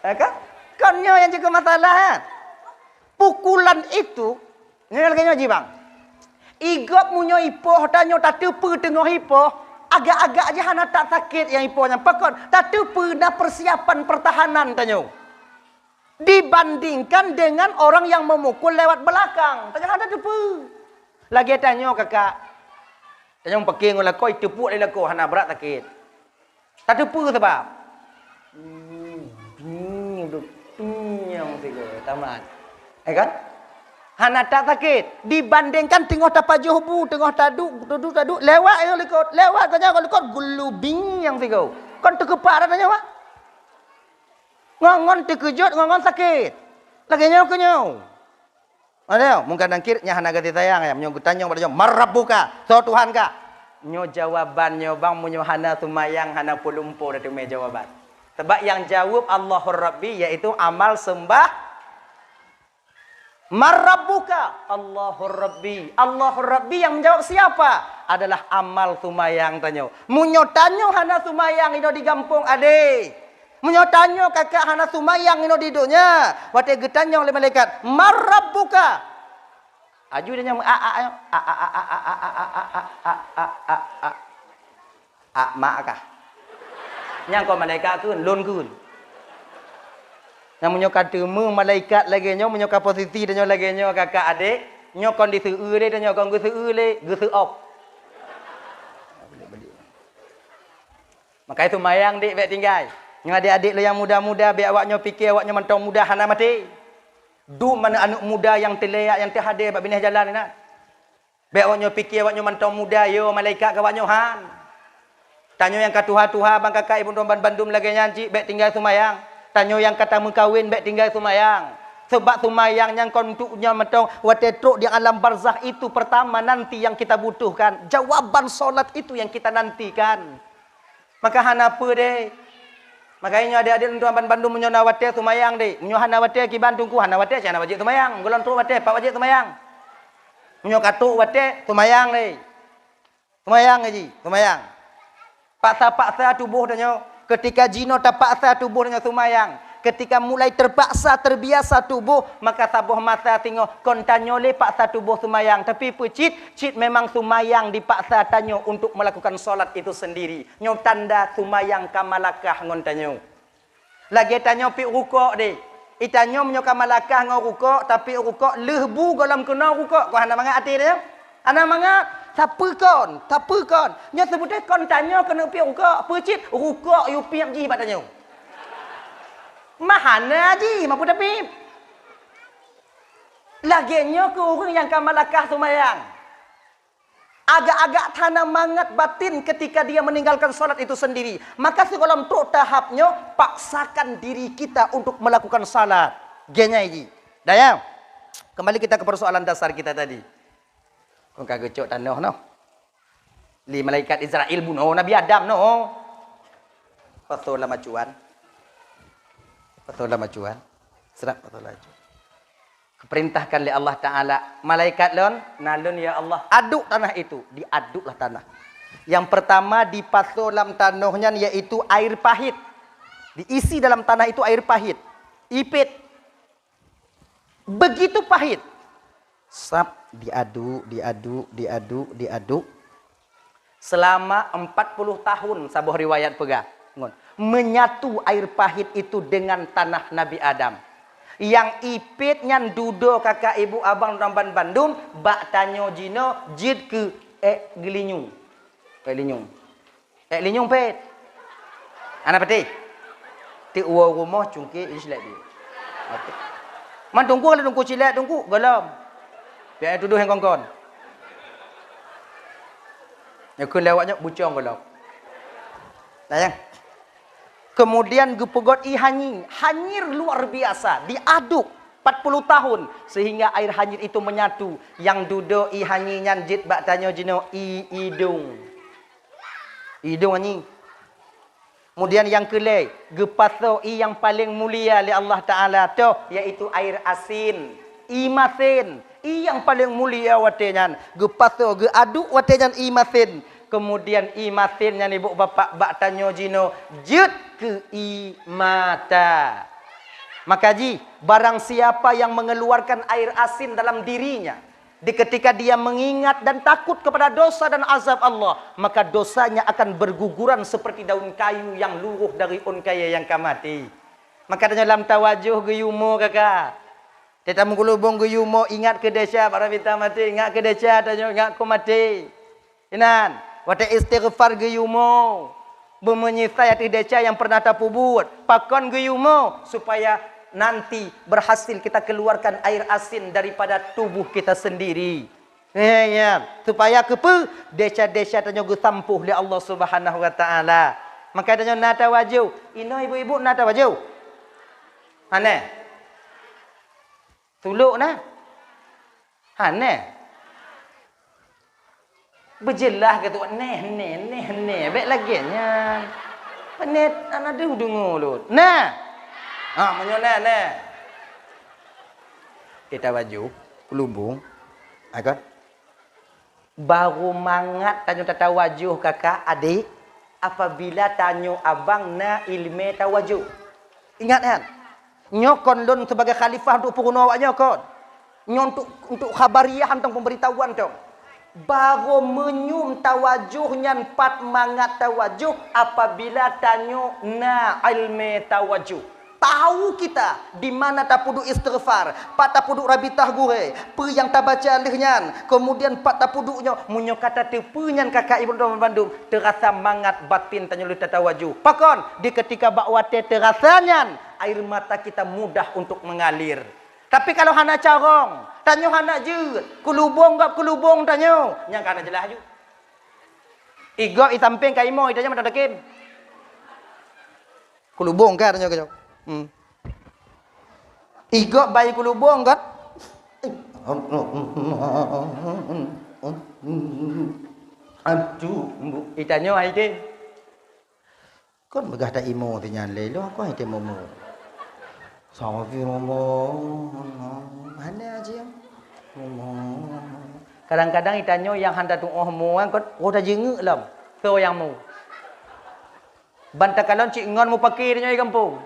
Kan? Konyo yang juga masalah. Pukulan itu, ini lagi nyoji bang. Igop munyo ipoh tanyo tak tepu tengah ipoh, agak-agak aja hana tak sakit yang ipohnya. Pakon tak tepu dah persiapan pertahanan tanyo. Dibandingkan dengan orang yang memukul lewat belakang, tanyo hana tepu. Lagi tanyo kakak, tanyo pakai ngolah koi tepu lagi ko hana berat sakit. Tak tepu sebab. Yang tiga tamat. Kan? Hana tak sakit. Dibandingkan tengok tapak juhbu, tengok taduk, lewat ayo likut, lewat kanya kalau likut gulubing yang tiga. Kon terkepak dah nyawa. Ngongon terkejut, ngongon sakit. Lagi nyaw. Ada mungkin nangkirnya hana gati sayang ya, menyo tanya pada marabbuka, so Tuhan ka. Nyo jawabannya bang munyo hana sumayang hana pulumpo dari me jawaban. Sebab yang jawab Allahur Rabbi yaitu amal sembah. Marabbuka Allahur Rabbi. Allahur Rabbi yang menjawab siapa? Adalah amal sumayang tanyo. Munyo tanyo hana sumayang ino di gampung ade. Munyo tanyo kakak hana sumayang ino di dunia. Wate getanyo oleh malaikat. Marabbuka. Aju dia nyam mak kah? Yang kau malaikat kun lon kun. Yang menyo kata malaikat lagi nyo menyo posisi dan nyo lagi nyo kakak adik, nyo kondisi le dan nyo kondisi le, geus op. Maka itu mayang dik baik tinggal. Yang adik-adik lo yang muda-muda biar awaknya fikir awaknya mentong muda hana mati. Du mana anak muda yang terleyak yang terhadir bab binah jalan ni nak. Biar awaknya fikir awaknya mentong muda yo malaikat awaknya han. Tanyo yang katuha-tuha bang kakak ibu domban Bandung lagi nyanci baik tinggal sumayang. Tanyo yang kata mengkawin baik tinggal sumayang. Sebab sumayang yang kontuknya mentong watetruk di alam barzah itu pertama nanti yang kita butuhkan. Jawaban solat itu yang kita nantikan. Maka hanapa deh. Makanya adik-adik tuan Bandung menyona watir sumayang deh. Menyohana watir ki Bandungku hana watir cana wajib sumayang. Golon tru watir pak wajib sumayang. Menyo katuk watir sumayang deh. Sumayang haji, sumayang. Paksa-paksa tubuh danyo ketika jino terpaksa tubuh danyo sumayang. Ketika mulai terpaksa terbiasa tubuh maka sabuh masa tengok kontanyo le paksa tubuh sumayang tapi pecit cit memang sumayang dipaksa tanyo untuk melakukan solat itu sendiri nyo tanda sumayang kamalakah ngon tanyo lagi tanyo pi rukuk de itanyo menyo kamalakah ngon rukuk tapi rukuk lehbu dalam kena rukuk ko hana mangat ati dia ana mangat siapa kon nyo sebut kon tanyo kena pi rukuk pecit rukuk yu pi ji bat tanyo mahana ji mampu tapi laginya ke orang yang kamalakah sumayang agak-agak tanah mangat batin ketika dia meninggalkan solat itu sendiri maka sekolah untuk tahapnya paksakan diri kita untuk melakukan salat genya ji daya kembali kita ke persoalan dasar kita tadi kau kagak cok tanah no li malaikat Israel bunuh Nabi Adam no pasal lama cuan betul lah majuan. Serap betul lah. Keperintahkan oleh Allah Ta'ala. Malaikat lon, nalun ya Allah. Aduk tanah itu. Diaduklah tanah. Yang pertama dipasuk dalam tanahnya yaitu air pahit. Diisi dalam tanah itu air pahit. Ipit. Begitu pahit. Sap, diaduk. Selama 40 tahun sabuh riwayat pegang. Menyatu air pahit itu dengan tanah Nabi Adam. Yang ipitnya dudo kakak ibu abang ramban Bandung bak tanyo jino jid ke gelinyung. Linyung pet. Ana peti. Ti uwa rumah cungki islet dia. Okey. Man tunggu kalau tunggu cilat tunggu galam. Biar tuduh hang kongkon. Ya kun lewatnya bucong galam. Sayang. Kemudian gepegot hanyir luar biasa, diaduk 40 tahun sehingga air hanyir itu menyatu. Yang duduk hanyir jit bak tanyo jino hidung. Hidung anjing. Kemudian yang kelai, gepaso yang paling mulia oleh Allah Taala tu yaitu air asin, masin. Yang paling mulia watenyan, gepaso geaduk watenyan masin. Kemudian masinnya ni ibu bapak bak tanyo jino jut ke mata. Maka ji, barang siapa yang mengeluarkan air asin dalam dirinya di ketika dia mengingat dan takut kepada dosa dan azab Allah, maka dosanya akan berguguran seperti daun kayu yang luruh dari unkaya yang kamati. Maka dalam tawajuh geyumo kakak. Kita mengulubung geyumo ingat ke desa para kita mati, ingat ke desa tanyo ingat ku mati. Inan wata istighfar geyumo menyisai hati deca yang pernah tapu buat pakon geyumo supaya nanti berhasil kita keluarkan air asin daripada tubuh kita sendiri ya supaya kepe deca-deca tanyo gesampuh oleh Allah Subhanahu wa taala. Maka tanyo nata wajau ino ibu-ibu nata wajau hane tuluk nah hane berjelah kata neh baik lagi nya penet anak dia dengar lut nah menyona nah kita baju kelubung agak baru mangat tanyo tata wajuh kakak adik apabila tanyo abang na ilmu tawajuh ingat kan nyokon lon sebagai khalifah untuk puruno awaknya kon nyo untuk khabariah tentang pemberitahuan tu baru menyum tawajuhnya empat mangat tawajuh apabila tanyo na ilmu tawajuh tahu kita di mana tak puduk istighfar, pak tak puduk rabitah gure, pe yang tak baca lihnyan, kemudian pak tak puduknya munyo kata tepunyan kakak ibu dalam Bandung, terasa mangat batin tanya lu tatawaju. Pakon di ketika bakwate terasanya air mata kita mudah untuk mengalir. Tapi kalau hana carong, tanya hana je, kulubong gap kulubong tanya, yang kana jelas ju. Igo i samping kai mo itanya mata dekin. Kulubong ka tanya kau. Igo bayi kulubong kan? Aduh, itanya ai ke. Kon megah tak imo tinya lelo aku ai temo mo. Astagfirullah. Mana aja? Kadang-kadang itanya yang hendak tu mo kan oh dah jenguk lam. Ke yang mu. Bantakalon cik ngon mu pakai dia di kampung.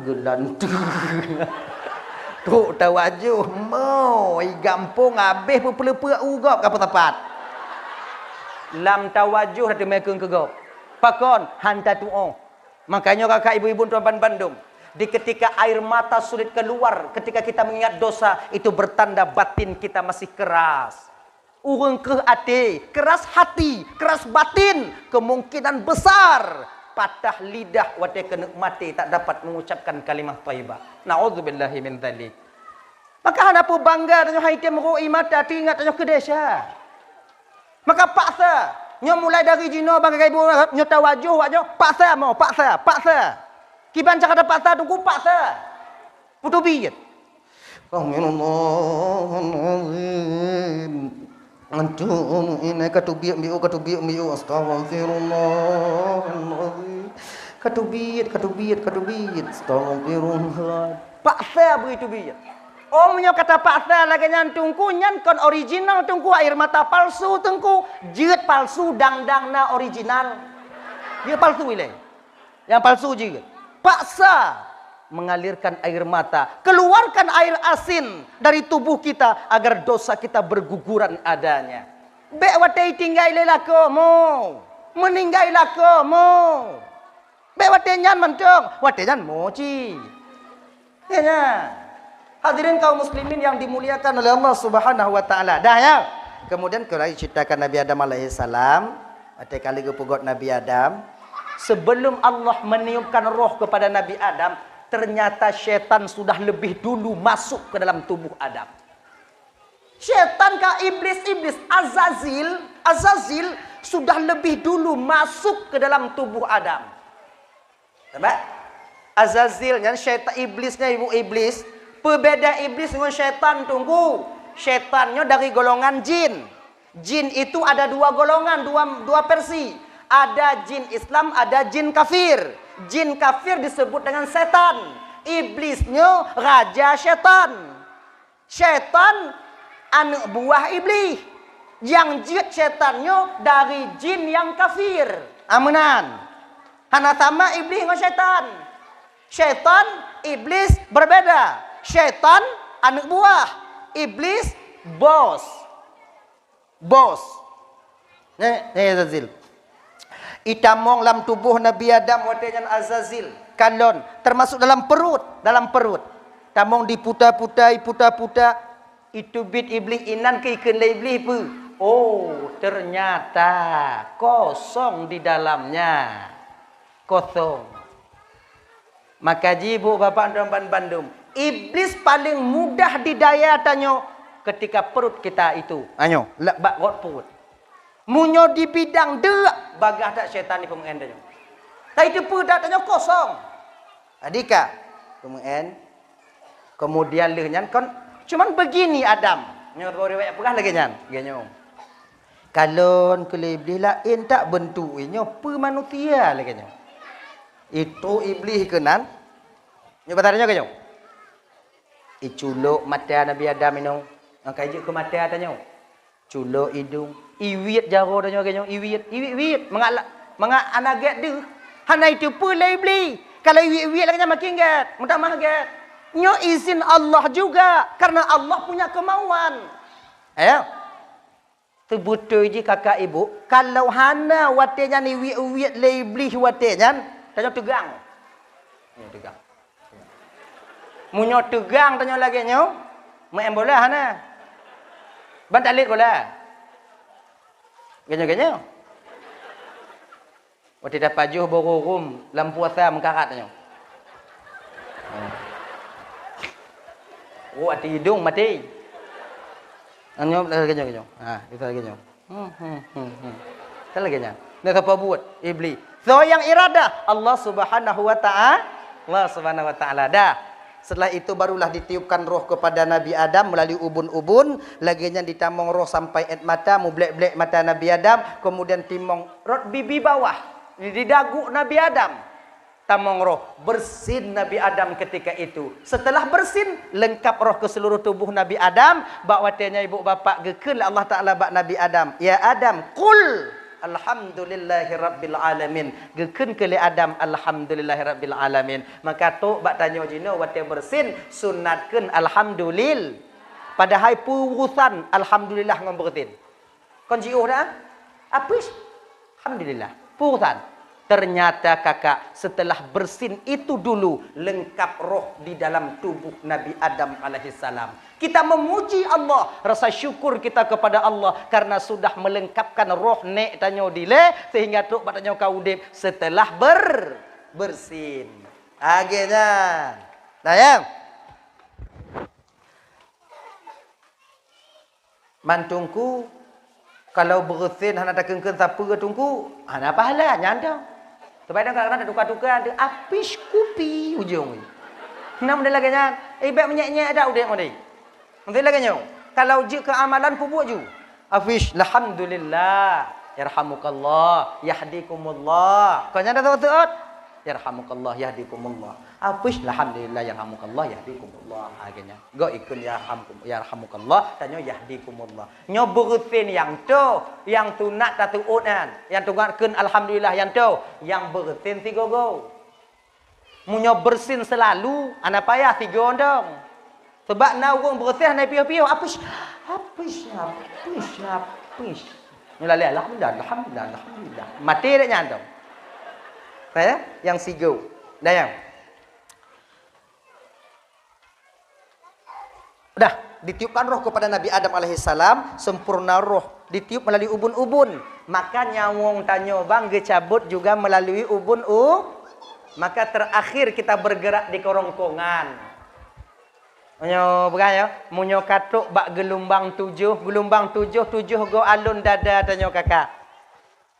Gelan tu. Tu tawajuh mo i kampung habis pepele-pele ugap apa tepat. Lam tawajuh ada mekeng kegop. Pakon hanta tuo. Makanya kakak ibu-ibu tuan Bandung, di ketika air mata sulit keluar, ketika kita mengingat dosa, itu bertanda batin kita masih keras. Urang ke hati, keras hati, keras batin, kemungkinan besar patah lidah wate kena mati tak dapat mengucapkan kalimah thayyibah. Nauzubillahi min dzalik. Maka hendak bangga dengan haitem roi mata tingat tanya ke desa. Maka paksa, nyo mulai dari jino bangga ibu nyo tawajuh waknyo paksa mau paksa. Kiban cakap ada paksa tunggu paksa. Putu biyat. Antum ini katubiyat miu astagfirullah. Katubiyat astagfirullah. Paksa begitu biyat. Omnya kata paksa lagi nyan tungku nyan kon original tungku air mata palsu tungku jeut palsu dang-dangna original. Dia palsu ile. Yang palsu juga. Paksa mengalirkan air mata, keluarkan air asin dari tubuh kita agar dosa kita berguguran adanya. Be watai tinggai lelakomu, meninggai lakomu. Be watai nyan mentong, watai nyan moci. Ya. Hadirin kaum muslimin yang dimuliakan oleh Allah Subhanahu wa taala. Dah ya. Kemudian kita ceritakan Nabi Adam alaihi salam, watai kali kepugot Nabi Adam, sebelum Allah meniupkan roh kepada Nabi Adam, ternyata syaitan sudah lebih dulu masuk ke dalam tubuh Adam. Syaitan ke iblis Azazil sudah lebih dulu masuk ke dalam tubuh Adam. Sebab Azazil yang syaitan iblisnya ibu iblis, perbeda iblis dengan syaitan tunggu. Syaitannya dari golongan jin. Jin itu ada dua golongan, dua versi. Ada jin Islam, ada jin kafir. Jin kafir disebut dengan setan. Iblisnya raja syaitan. Syaitan anak buah iblis. Yang jin syaitannya dari jin yang kafir. Amanan. Hana sama iblis dengan syaitan. Syaitan, iblis berbeda. Syaitan anak buah. Iblis bos. Nih Azazil. Itamong dalam tubuh Nabi Adam wadanya Azazil. Kalon termasuk dalam perut. Tamong diputa-puta. Itu bit iblis inan ke ikan iblis pu. Oh, ternyata kosong di dalamnya. Kosong. Maka jibu bapak dan Bandung. Iblis paling mudah didaya tanyo ketika perut kita itu. Anyo, lebak got perut. Munyo di bidang deak bagah tak syaitan ni pemuen tanyo. Tai itu pedak tanyo kosong. Adika pemuen. Kemudian lehnyan kon cuman begini Adam. Nyo riwayat pegah lagi nyan. Genyo. Kalon kele iblis lain tak bentuk inyo pe manusia lagi nyo. Itu iblis kenan. Nyo batarnya genyo. Iculuk mata Nabi Adam ino. Angkai je ke mata tanyo. Culuk hidung. Iwit jaro tanyo kenyo. Iwit. Mengak anagat dia. Hana itu pula iblis. Kalau iwit lagi makin gat. Mudah mahgat. Nyo izin Allah juga. Karena Allah punya kemauan. Ayo. Terbetul je kakak ibu. Kalau hana watenya ni iwit le iblis watenya. Tanyo tegang. Tegang. Munyo tegang tanya lagi nyo. Main bola hana. Bantalit bola. Ganyo-ganyo. Waktu dah pajuh borum lampu puasa mengkarat tanya. Oh, hati hidung mati. Anyo ganyo-ganyo. Kita ganyo. Kita lagi nya. Nak apa buat? Iblis. So yang irada Allah Subhanahu wa taala. Allah Subhanahu wa taala dah. Setelah itu barulah ditiupkan roh kepada Nabi Adam melalui ubun-ubun, laginya ditamong roh sampai et mata, mublek-blek mata Nabi Adam, kemudian timong roh bibi bawah di dagu Nabi Adam. Tamong roh bersin Nabi Adam ketika itu. Setelah bersin lengkap roh ke seluruh tubuh Nabi Adam, bak watenya ibu bapa gekeun Allah Taala bak Nabi Adam. Ya Adam, qul alhamdulillahirabbil alamin. Gekeun ke li Adam alhamdulillahirabbil alamin. Maka tok bak tanya jino wate bersin sunatkeun alhamdulillah. Padahal purusan alhamdulillah ngom bersin. Kon jiuh dah? Apis? Alhamdulillah. Purusan. Ternyata kakak setelah bersin itu dulu lengkap roh di dalam tubuh Nabi Adam alaihissalam. Kita memuji Allah, rasa syukur kita kepada Allah karena sudah melengkapkan roh nek tanyo dile sehingga tuk batanya kau udip setelah bersin. Akhirnya. Nah ya. Mantungku kalau bersin hana tak kengken siapa ke tungku, hana pahala nyanda. Sebab kadang-kadang ada tukar-tukar, ada apis kupi ujung ni. Nam dia lagi nya, ibak menyek-nyek ada udah ngoni. Nanti lagi nya, kalau je ke amalan pu buat ju. Afis alhamdulillah, yarhamukallah, yahdikumullah. Kau nyanda tahu yarhamukallah, yahdikumullah. Afis alhamdulillah, yarhamukallah, yahdikumullah. Akhirnya, go ikut yarhamukallah, tanya yahdikumullah. Nyo bersin yang tu nak tatu unan, yang tu ngatkeun alhamdulillah yang tu, yang bersin tiga go. Munyo bersin selalu, ana payah tiga ondong. Sebab na urang bersin na piu-piu, apis. Nyolale alhamdulillah. Mati dak nyandong. Saya yang sigo. Dah yang. Udah ditiupkan roh kepada Nabi Adam alaihissalam, sempurna roh ditiup melalui ubun-ubun. Maka nyawong tanyo bang gecabut juga melalui ubun. Maka terakhir kita bergerak di kerongkongan. Munyo bukan ya? Munyo katuk bak gelombang 7 go alun dada tanyo kakak.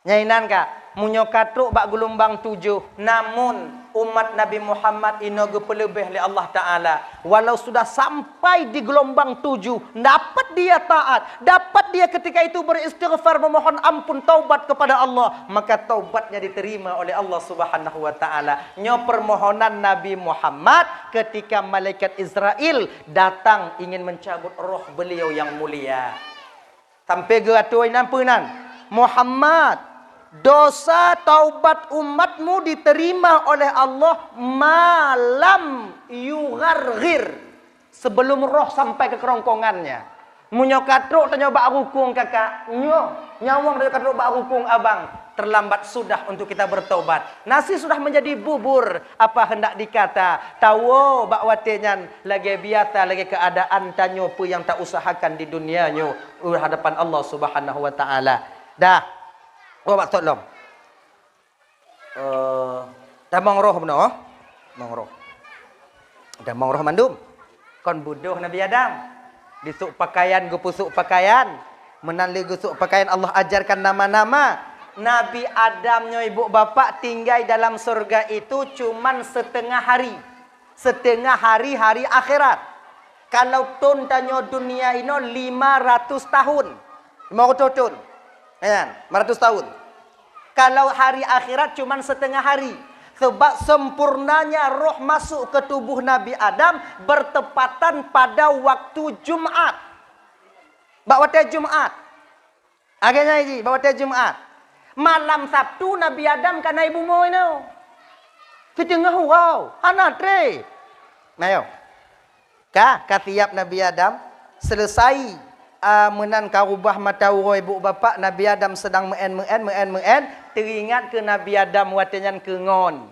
Nyainan kak. Munyo katuk bak gelombang 7. Namun umat Nabi Muhammad ino gepelebih li Allah Ta'ala. Walau sudah sampai di gelombang 7. Dapat dia taat. Dapat dia ketika itu beristighfar memohon ampun taubat kepada Allah. Maka taubatnya diterima oleh Allah Subhanahu Wa Ta'ala. Nyo permohonan Nabi Muhammad ketika malaikat Israel datang ingin mencabut roh beliau yang mulia. Sampai ke atuai nampunan. Muhammad, dosa taubat umatmu diterima oleh Allah malam yugharghir, sebelum roh sampai ke kerongkongannya. Munyo katruk tanya bak rukung kakak, nyawang dari katruk bak rukung abang, terlambat sudah untuk kita bertaubat. Nasi sudah menjadi bubur, apa hendak dikata? Tahu bak watenyan lagi biasa lagi keadaan tanyo pu yang tak usahakan di dunianyo hadapan Allah Subhanahu Wa Taala. Dah. Oh, bak tolong. Dah mong roh benar? Mong roh. Dah mong roh mandum. Kon buduh Nabi Adam. Disuk pakaian, gupusuk pakaian. Menanli gusuk pakaian Allah ajarkan nama-nama. Nabi Adam nyo ibu bapa tinggal dalam surga itu cuman setengah hari. Setengah hari akhirat. Kalau tun tanyo dunia ino 500 tahun. 500 tahun. Kan? 500 tahun. Kalau hari akhirat cuma setengah hari. Sebab sempurnanya roh masuk ke tubuh Nabi Adam bertepatan pada waktu Jumat. Waktu Jumat. Akhirnya ini, waktu Jumat. Malam Sabtu Nabi Adam kana ibu mo ino. Setengah wow. Anatre. Nah, katiap Nabi Adam selesai menan karubah mata uroi ibu bapa Nabi Adam sedang meen teringat ke Nabi Adam watenyan kengon.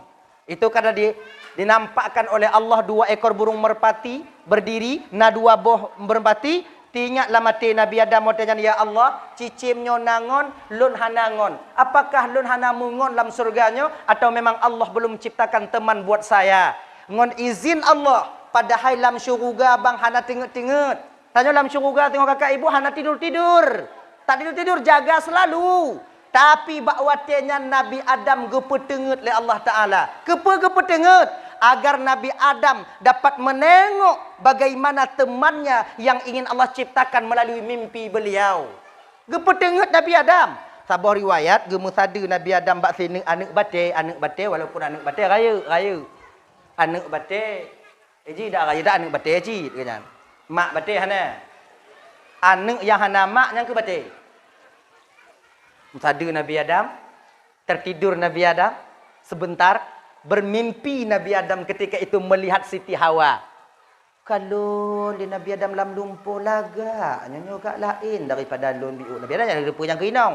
Itu kada di Dinampakkan oleh Allah 2 ekor burung merpati berdiri, na 2 boh merpati, tingatlah mati Nabi Adam watanya, ya Allah, cicimnya nangon, lun hanangon. Apakah lun hanamungon dalam surganya atau memang Allah belum ciptakan teman buat saya? Ngon izin Allah, padahal dalam syurga bang hana tingut-tingut. Tanya dalam syurga tengok kakak ibu hana tidur-tidur. Tak tidur-tidur, jaga selalu. Tapi bakwatenya Nabi Adam gepetengut oleh Allah Ta'ala. Gepetengut agar Nabi Adam dapat menengok bagaimana temannya yang ingin Allah ciptakan melalui mimpi beliau. Gepetengut Nabi Adam. Sabah riwayat, gemusada Nabi Adam bak sini anak bate walaupun anak bate raya. Anak bate. Eji dak raya dak anak bate eji kan. Mak bate hana. Anak yang hana mak yang ke bate. Musada Nabi Adam, tertidur Nabi Adam sebentar, bermimpi Nabi Adam ketika itu melihat Siti Hawa. Kalau di Nabi Adam lam lumpuh laga, nyonya gak lain daripada lun biu. Nabi Adam ada yang keinong.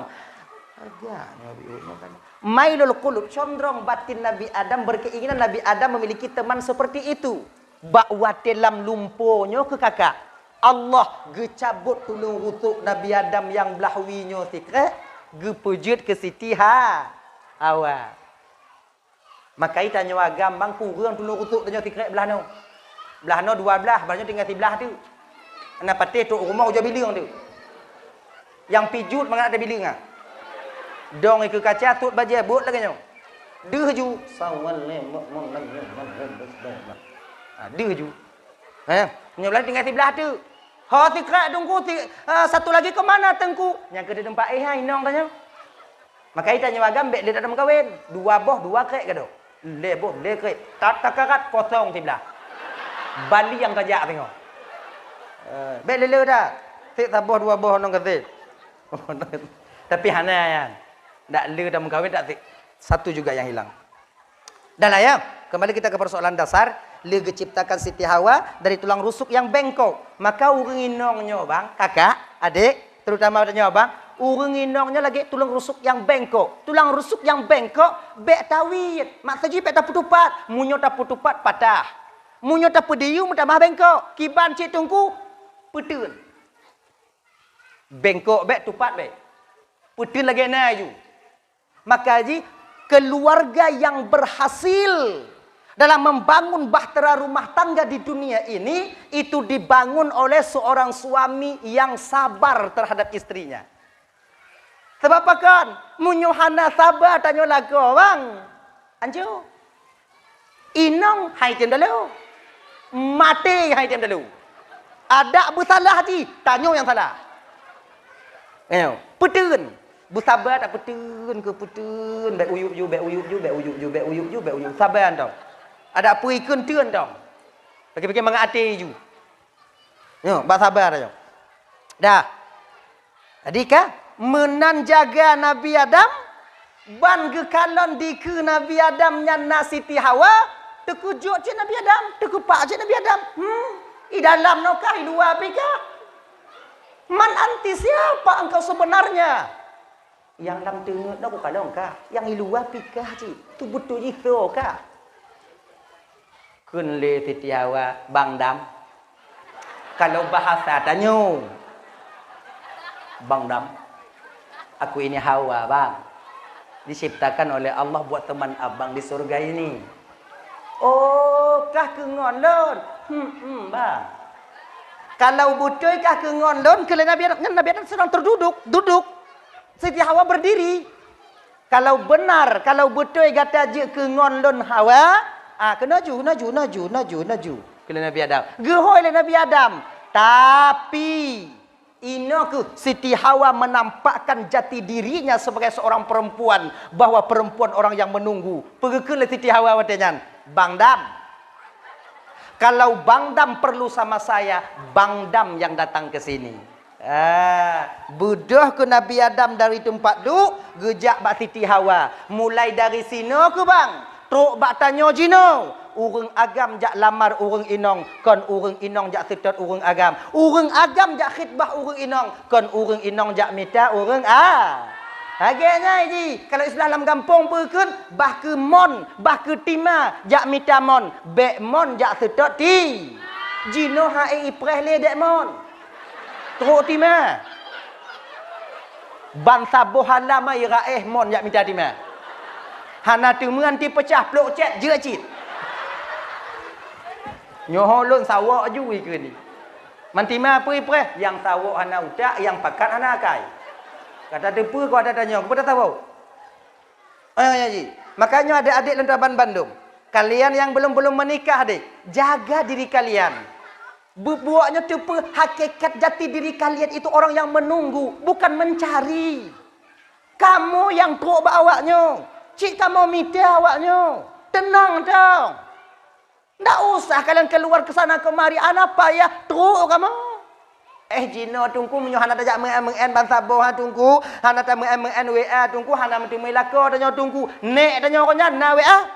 Agaknya biu kan. Mailul qulub, condong batin Nabi Adam berkeinginan Nabi Adam memiliki teman seperti itu. Bakwate lam lumpuhnya ke kakak. Allah gecabut tulung rusuk Nabi Adam yang belahwinya sikre. Gepujut ke Siti Hawa. Makai tanya agam bang kurang tulung rusuk tanya tikrek belah no. Belah no 12, banyak tinggal 13 tu. Ana patih tu rumah ujar biling tu. Yang pijut mangat ada biling ah. Dong ikut kaca tut baje but lagi nyo. Deuh ju sawan le mon deuh ju. Nyolah tinggal 13 tu. Ha tikrak tunggu satu lagi ke mana tengku? Yang ke tempat hai nong tanya. Maka tanya agam bek dia dalam kawin. 2 boh 2 krek ke do. Le boh le krek. Tak takarat kosong sebelah. Bali yang kajak tengok. Bek lele dah. Tik taboh 2 boh nong kate. Tapi hana ya. Ndak le dalam kawin tak tik. Satu juga yang hilang. Dah lah ya. Kembali kita ke persoalan dasar. Le ciptakan Siti Hawa dari tulang rusuk yang bengkok. Maka urang inongnya bang, kakak, adik, terutama adanya bang, urang inongnya lagi tulang rusuk yang bengkok. Tulang rusuk yang bengkok, bek tawit. Maksudnya bek taputupat, munyo taputupat patah. Munyo tapediu tambah bengkok. Kiban cik tungku, petun. Bengkok bek tupat bek. Petun lagi naju. Maka ji keluarga yang berhasil dalam membangun bahtera rumah tangga di dunia ini, itu dibangun oleh seorang suami yang sabar terhadap istrinya. Sebab apa kan? Munyuhana sabar tanya lagu bang. Anjo. Inong hai tem dulu. Mati hai tem dulu. Ada bersalah haji, tanya yang salah. Petun. Bersabar tak petun ke petun. Bek uyup ju, bek uyup ju, bek uyup ju, bek uyup ju, bek uyup. Sabar tau. Ada apa ikun tuan dong. Bagi-bagi mengati ju. Yo, bak sabar aja. Dah. Jadi kah menan jaga Nabi Adam ban ge kalon di ke Nabi Adam nyana Siti Hawa, tekujut je Nabi Adam, tekupak je Nabi Adam. I dalam no kah, i luar pikah. Man anti siapa engkau sebenarnya? Yang dalam tengok no bukan dong kah, yang i luar pikah je. Tu betul itu kah? Kun le Siti Hawa Bang Dam. Kalau bahasa tanya Bang Dam, aku ini Hawa bang, diciptakan oleh Allah buat teman abang di surga ini. Oh kah kengon lon? Bang. Kalau betul kah kengon lon? Kalau Nabi Adam sedang duduk. Siti Hawa berdiri. Kalau benar, kalau betul kata je kengon lon Hawa, kena naju. Kena Nabi Adam. Gehoy le Nabi Adam. Tapi inoku Siti Hawa menampakkan jati dirinya sebagai seorang perempuan, bahwa perempuan orang yang menunggu. Pergi Siti Hawa watenyan. Bang Dam. Kalau Bang Dam perlu sama saya, Bang Dam yang datang ke sini. Budoh ke Nabi Adam dari tempat duk, gejak bak Siti Hawa. Mulai dari sini ke bang. Truk bak tanya jino, urang agam jak lamar urang inong, kon urang inong jak setot urang agam. Urang agam jak khitbah urang inong, kon urang inong jak minta urang Agaknya ini kalau Islam dalam kampung pun bah ke mon, bah ke tima, jak mita mon, bek mon jak setot ti. Jino hai ipreh le dek mon. Teruk tima. Ban sabuh halam ai raeh mon jak mita tima. Hana temuan ti pecah plok cet je cit. Nyoholon sawak ju ke ni. Mantima apa ipreh yang sawak hana utak, yang pakat hana akai. Kata depa kau ada tanya, kau dah tahu? Ji. Makanya ada adik Lendaban Bandung. Kalian yang belum menikah adik, jaga diri kalian. Buatnya tepa hakikat jati diri kalian itu orang yang menunggu, bukan mencari. Kamu yang teruk awaknya. Cik kamu minta awaknya. Tenang dong. Tak usah kalian keluar ke sana kemari. Anak payah teruk kamu. Jino tungku menyo hana tajak mengen bangsa boh tungku hana ta mengen WA tungku hana mesti melako tanyo tungku nek tanyo konya na WA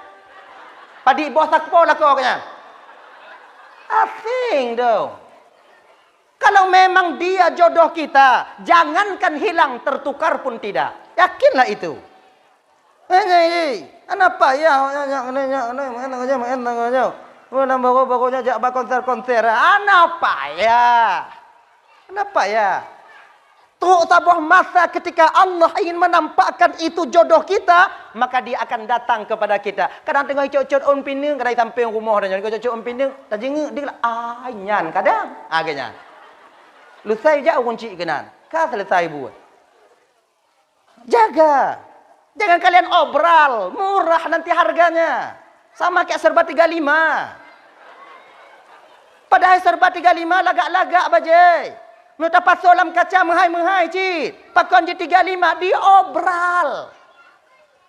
padi bos takpo lako konya asing dong. Kalau memang dia jodoh kita, jangankan hilang, tertukar pun tidak. Yakinlah itu. Apa ya baru-barunya jak konser-konser. Apa ya? Kenapa ya? Teruk tabah masa ketika Allah ingin menampakkan itu jodoh kita, maka dia akan datang kepada kita. Kadang tengah cocok on pinang, kadang samping rumah dan cocok on pinang, tak jenguk dia nyan kadang. Agaknya. Lusai jauh kunci kenan. Kau selesai buat. Jaga. Jangan kalian obral, murah nanti harganya. Sama kayak serba 35. Padahal serba 35 lagak-lagak bajai. Minta pasolam kaca menghai-menghai cik. Pakon je 35 diobral.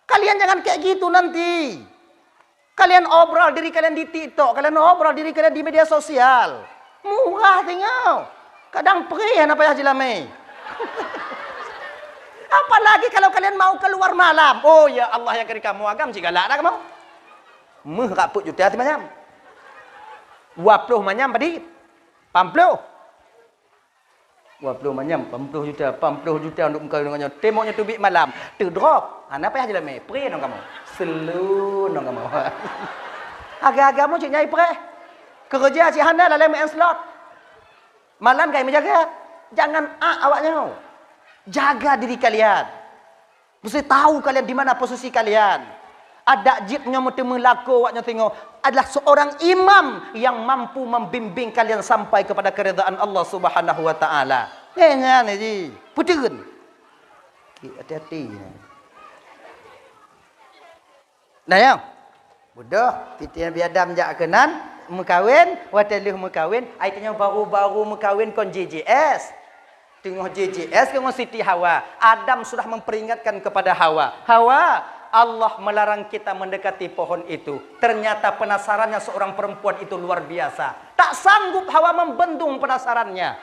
Kalian jangan kayak gitu nanti. Kalian obral diri kalian di TikTok, kalian obral diri kalian di media sosial. Murah tengok. Kadang perih apa ya jilame. Apalagi kalau kalian mau keluar malam. Oh ya Allah yang keri kamu agam cik galak dah kamu. Meh raput juta ti macam. 20 macam padi. 40. 20 macam 50 juta untuk engkau dengannya. Temoknya tubik malam. Terdrop. Apa ya jilame? Perih dong kamu. Selu dong kamu. Agak-agakmu cik nyai perih. Kerja cik hana dalam main slot. Malam kaya menjaga. Jangan awaknya. Jaga diri kalian. Mesti tahu kalian di mana posisi kalian. Ada jitnya bertemu laku waknya tengok. Adalah seorang imam yang mampu membimbing kalian sampai kepada keridhaan Allah Subhanahu wa taala. Jangan ni. Puterun. Hati-hati. Nah ya. Bodoh, titian Nabi Adam jak kenan, mekawin, wataluh mekawin, aitanya baru-baru mekawin kon JJS. Tengok JJS dengan Siti Hawa. Adam sudah memperingatkan kepada Hawa. Hawa, Allah melarang kita mendekati pohon itu. Ternyata penasarannya seorang perempuan itu luar biasa. Tak sanggup Hawa membendung penasarannya.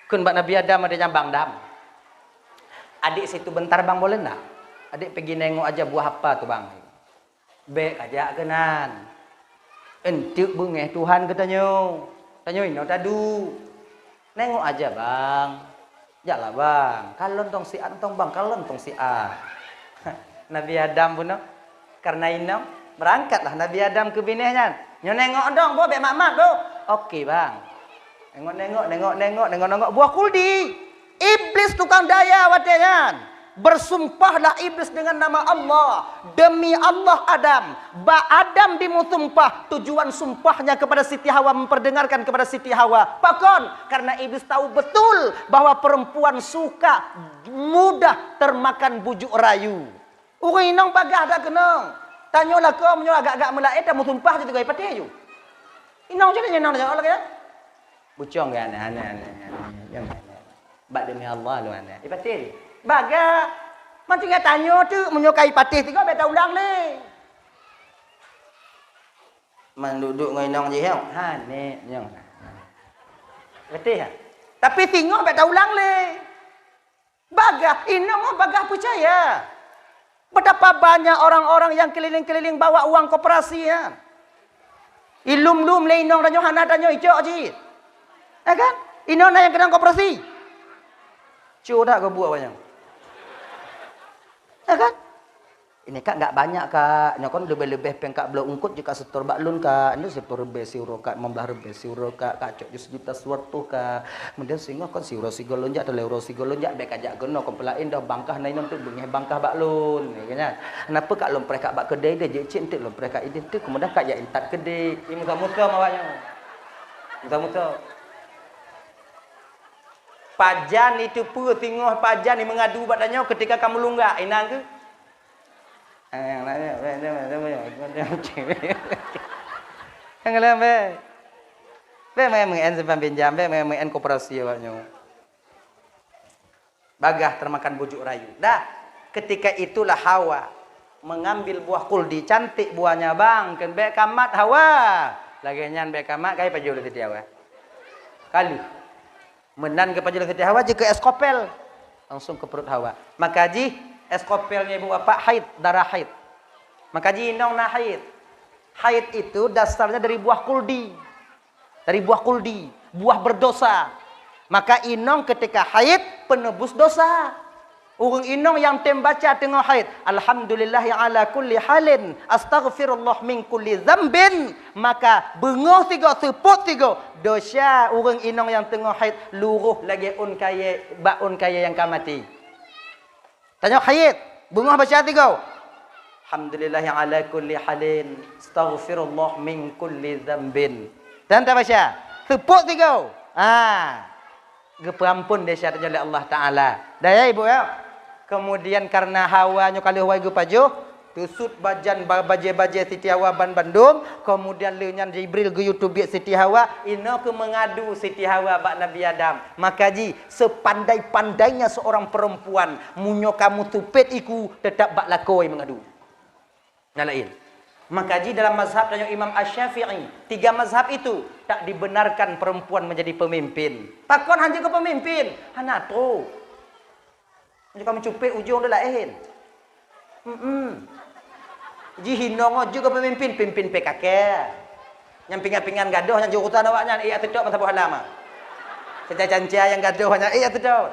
Kun Mbak Nabi Adam adanya Bang Dam. Adik situ bentar bang boleh nak? Adik pergi nengok aja buah apa tu bang. Bek aja kenan. Entuk bengeh Tuhan katanya. Tanya ini tadu. Nengok aja bang. Jaklah bang. Kalon tong si A tong bang. Kalon tong si A. Nabi Adam pun karena ini berangkatlah Nabi Adam ke binehnya. Nyo nengok dong, buah bek mamat bu. Okey bang. Nengok. Buah kuldi. Iblis tukang daya watian. Bersumpahlah iblis dengan nama Allah. Demi Allah Adam. Adam dimusumpah. Tujuan sumpahnya kepada Siti Hawa, memperdengarkan kepada Siti Hawa. Pakon, karena iblis tahu betul bahwa perempuan suka mudah termakan bujuk rayu. Uri nong pagah dah kenong. Tanyalah kau menyo agak-agak melaet dah musumpah je tu gay patih ju. Inong je nyenang dah Allah kaya. Bucong kan aneh. Yang bak demi Allah lu aneh. Ipatih. Baga macam dia tanya tu menyukai patih tiga beta ulang le. Menduduk nginong je hang. Ha ni nyong. Patih ha. Tapi tengok beta ulang le. Baga inong baga percaya. Betapa banyak orang-orang yang keliling-keliling bawa uang koperasi ya. Ilum-lum le inong danyo hana danyo icok je. Kan? Inong yang kena koperasi. Cu dah kau buat banyak. Ya kan? Ini kak nggak banyak kak, nyokon lebih-lebih pengkak belum ungkut jika setor baklun kak, ini setor rebe siuro kak, membelah rebe siuro kak, kak cok jus juta suatu kak, kemudian sehingga kon siuro sigolonjak atau leuro sigolonjak, baik ajak geno kompelain dah bangkah naik nanti bengeh bangkah baklun, ya. Kenapa kak lom mereka bak kedai dia jadi cintik lom mereka identik, kemudian kak ya intat kedai, ini muka mawanya, muka. Pajan itu pun tengok pajan ni mengadu badannya ketika kamu lunggak, inang ke? Yang lainnya, yang lain, mengen sebab pinjam, mengen koperasi awaknya. Bagah termakan bujuk rayu. Dah, ketika itulah Hawa mengambil buah kuldi cantik buahnya bang, kan be kamat Hawa. Lagi nyan be kamat kai pajul titi Hawa. Kali menan ke pajul titi Hawa jika eskopel langsung ke perut Hawa. Maka ji eskopelnya ibu bapak haid, darah haid. Maka jinong na haid. Haid itu dasarnya dari buah kuldi. Dari buah kuldi, buah berdosa. Maka inong ketika haid penebus dosa. Urang inong yang tembaca tengah haid, alhamdulillah ya ala kulli halin, astaghfirullah min kulli dzambin. Maka bengoh tiga, seput tiga. Dosa urang inong yang tengah haid luruh lagi baun kaya yang kamati. Tanya haid, bunga baca tiga. Alhamdulillah yang ala kulli halin, astaghfirullah min kulli dzambin. Dan tak baca, sepuk tiga. Gepampun desa oleh Allah Taala. Daya ibu ya. Kemudian karena hawanya kali hawai gepaju, tusut bajan baje-baje Siti Hawa ban Bandung, kemudian lenyan Jibril ke YouTube Siti Hawa, ina ke mengadu Siti Hawa bak Nabi Adam. Maka ji sepandai-pandainya seorang perempuan, munyo kamu tupet iku tetap bak lakoi mengadu. Nalain. Maka ji dalam mazhab tanya Imam Asy-Syafi'i, 3 mazhab itu tak dibenarkan perempuan menjadi pemimpin. Takon hanya ke pemimpin, hanato. Jika kamu cupik ujung dah lain. Ji hinong juga pemimpin, pimpin PKK. Yang pingan-pingan gaduh yang jurutan awaknya, iya tidak masa buah lama. Caca-caca yang gaduh hanya iya tidak.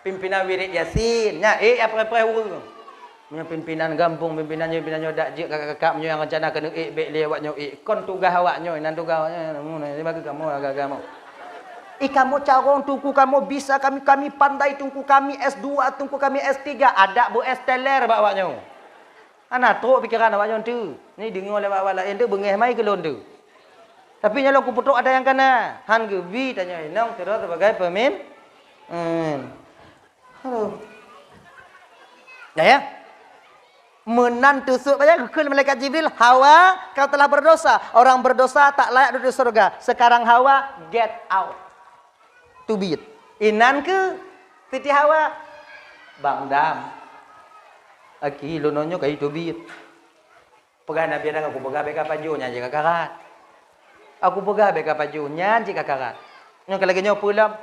Pimpinan wirid Yasin, nya apa-apa urung. Punya pimpinan kampung, pimpinannya dak jik kakak-kakak punya yang rencana kena bek li awaknya kon tugas awaknya, nan tugas awaknya, ni bagi kamu agak-agak kamu. Kamu carong tungku kamu bisa kami pandai tungku kami S2 tungku kami S3 ada bu S teler bawanya. Anak tu pikiran awaknya tu. Ni dengar oleh awak lain tu bengeh mai kelon tu. Tapi nyalong ku putuk ada yang kena. Han ke bi tanya inang terus sebagai pemimpin. Halo. Ya. Menan tusuk banyak kekul malaikat Jibril, Hawa kau telah berdosa. Orang berdosa tak layak duduk di surga. Sekarang Hawa get out. Tubit. Inan ke Siti Hawa Bang Dam. Aki lononyo kai tubit. Pegah Nabi Adam aku pegah beka pajunya jika karat. Aku pegah beka pajunya jika karat. Yang lagi nyo pula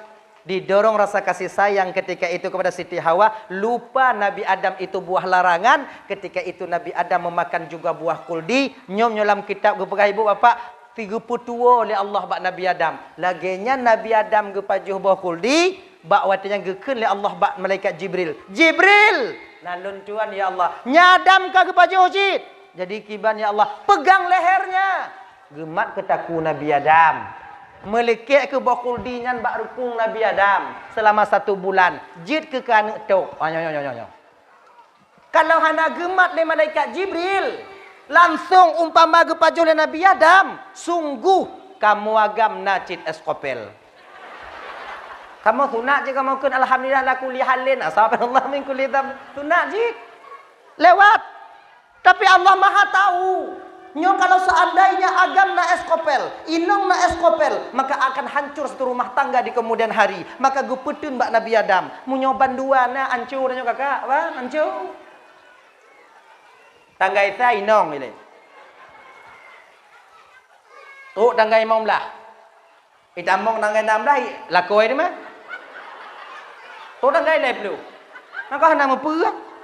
didorong rasa kasih sayang ketika itu kepada Siti Hawa, lupa Nabi Adam itu buah larangan, ketika itu Nabi Adam memakan juga buah kuldi. Nyom nyolam kitab gepegah ibu bapak 32 oleh Allah bak Nabi Adam. Laginya Nabi Adam gepajuh buah kuldi, bak watanya gekeun oleh Allah bak malaikat Jibril. Jibril, nalun tuan ya Allah, nyadam ka gepajuh cit. Jadi kiban ya Allah, pegang lehernya. Gemat ketaku Nabi Adam. Melekek ke buah kuldi nyan bak rukung Nabi Adam selama 1 bulan. Jit ke kan tok. Kalau hana gemat le malaikat Jibril, langsung umpama gepajuh le Nabi Adam, sungguh kamu agam nacit eskopel. Kamu sunat je kamu kun alhamdulillah la kulli halin asaballah min kulli dzam. Sunat je. Lewat. Tapi Allah Maha tahu. Nyo kalau seandainya agam na eskopel, inong na eskopel, maka akan hancur satu rumah tangga di kemudian hari. Maka gupetun bak Nabi Adam, munyo banduana hancur nyo kakak, wah hancur. Tangga itu inong ini. Tu tangga imam lah. Itamong tangga enam lah. Lakoi ni mah. Tu tangga ini perlu. Maka hendak memperah.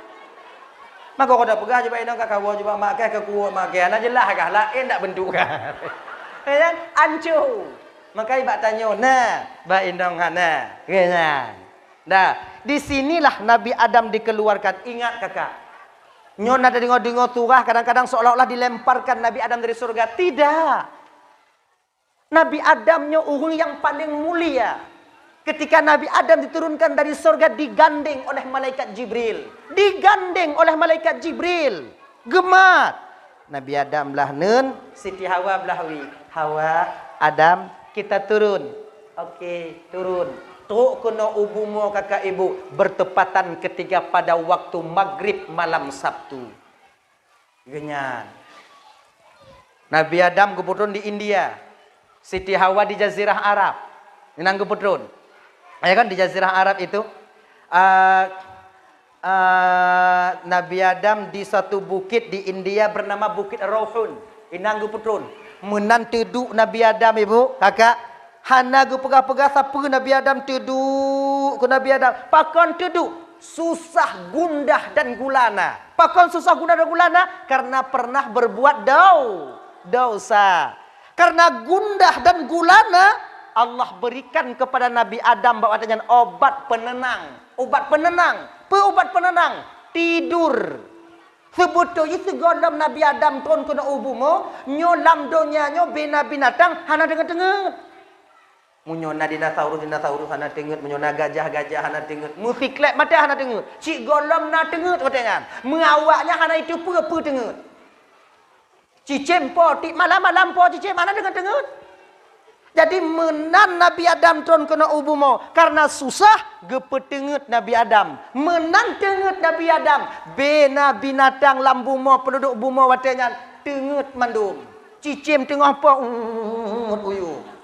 Maka kau dah pegang je inong kakak kau juga makan ke kuat makan. Aja lah agak lain tak bentuk kan. Kan hancur. Maka ibak tanya, nah, ba inong hana. Kan. Dah, di sinilah Nabi Adam dikeluarkan. Ingat kakak. Nyo ada dengar-dengar surah kadang-kadang seolah-olah dilemparkan Nabi Adam dari surga. Tidak. Nabi Adam nyo orang yang paling mulia. Ketika Nabi Adam diturunkan dari surga digandeng oleh malaikat Jibril. Digandeng oleh malaikat Jibril. Gemat. Nabi Adam belah nun, Siti Hawa belah wi. Hawa, Adam, kita turun. Okey, turun. Truk kena ubumo kakak ibu bertepatan ketika pada waktu maghrib malam Sabtu. Genyan. Nabi Adam keputrun di India. Siti Hawa di Jazirah Arab. Nang keputrun. Ya kan di Jazirah Arab itu Nabi Adam di satu bukit di India bernama Bukit Rauhun. Inang keputrun. Menan teduk Nabi Adam ibu, kakak. Hana gu pegah-pegah siapa Nabi Adam teduk ke Nabi Adam. Pakon teduk susah gundah dan gulana. Pakon susah gundah dan gulana karena pernah berbuat dosa. Karena gundah dan gulana Allah berikan kepada Nabi Adam bahwasanya obat penenang. Obat penenang. Obat penenang tidur. Sebetulnya segala Nabi Adam turun kena ubumo, nyolam donya nyo bina binatang hana dengar-dengar. Munyona dinosaurus hana tengut, munyona gajah hana tengut, musiklep mata hana tengut, cik golom na tengut katanya, mengawaknya hana itu pura tengut, cicim po tik malam po cicim mana tengut. Jadi menan Nabi Adam turun kena ubumo karena susah gepetengut Nabi Adam, menan tengut Nabi Adam, bena binatang lambumo penduduk bumo watenya tengut mandum, cicim tengah po uyu.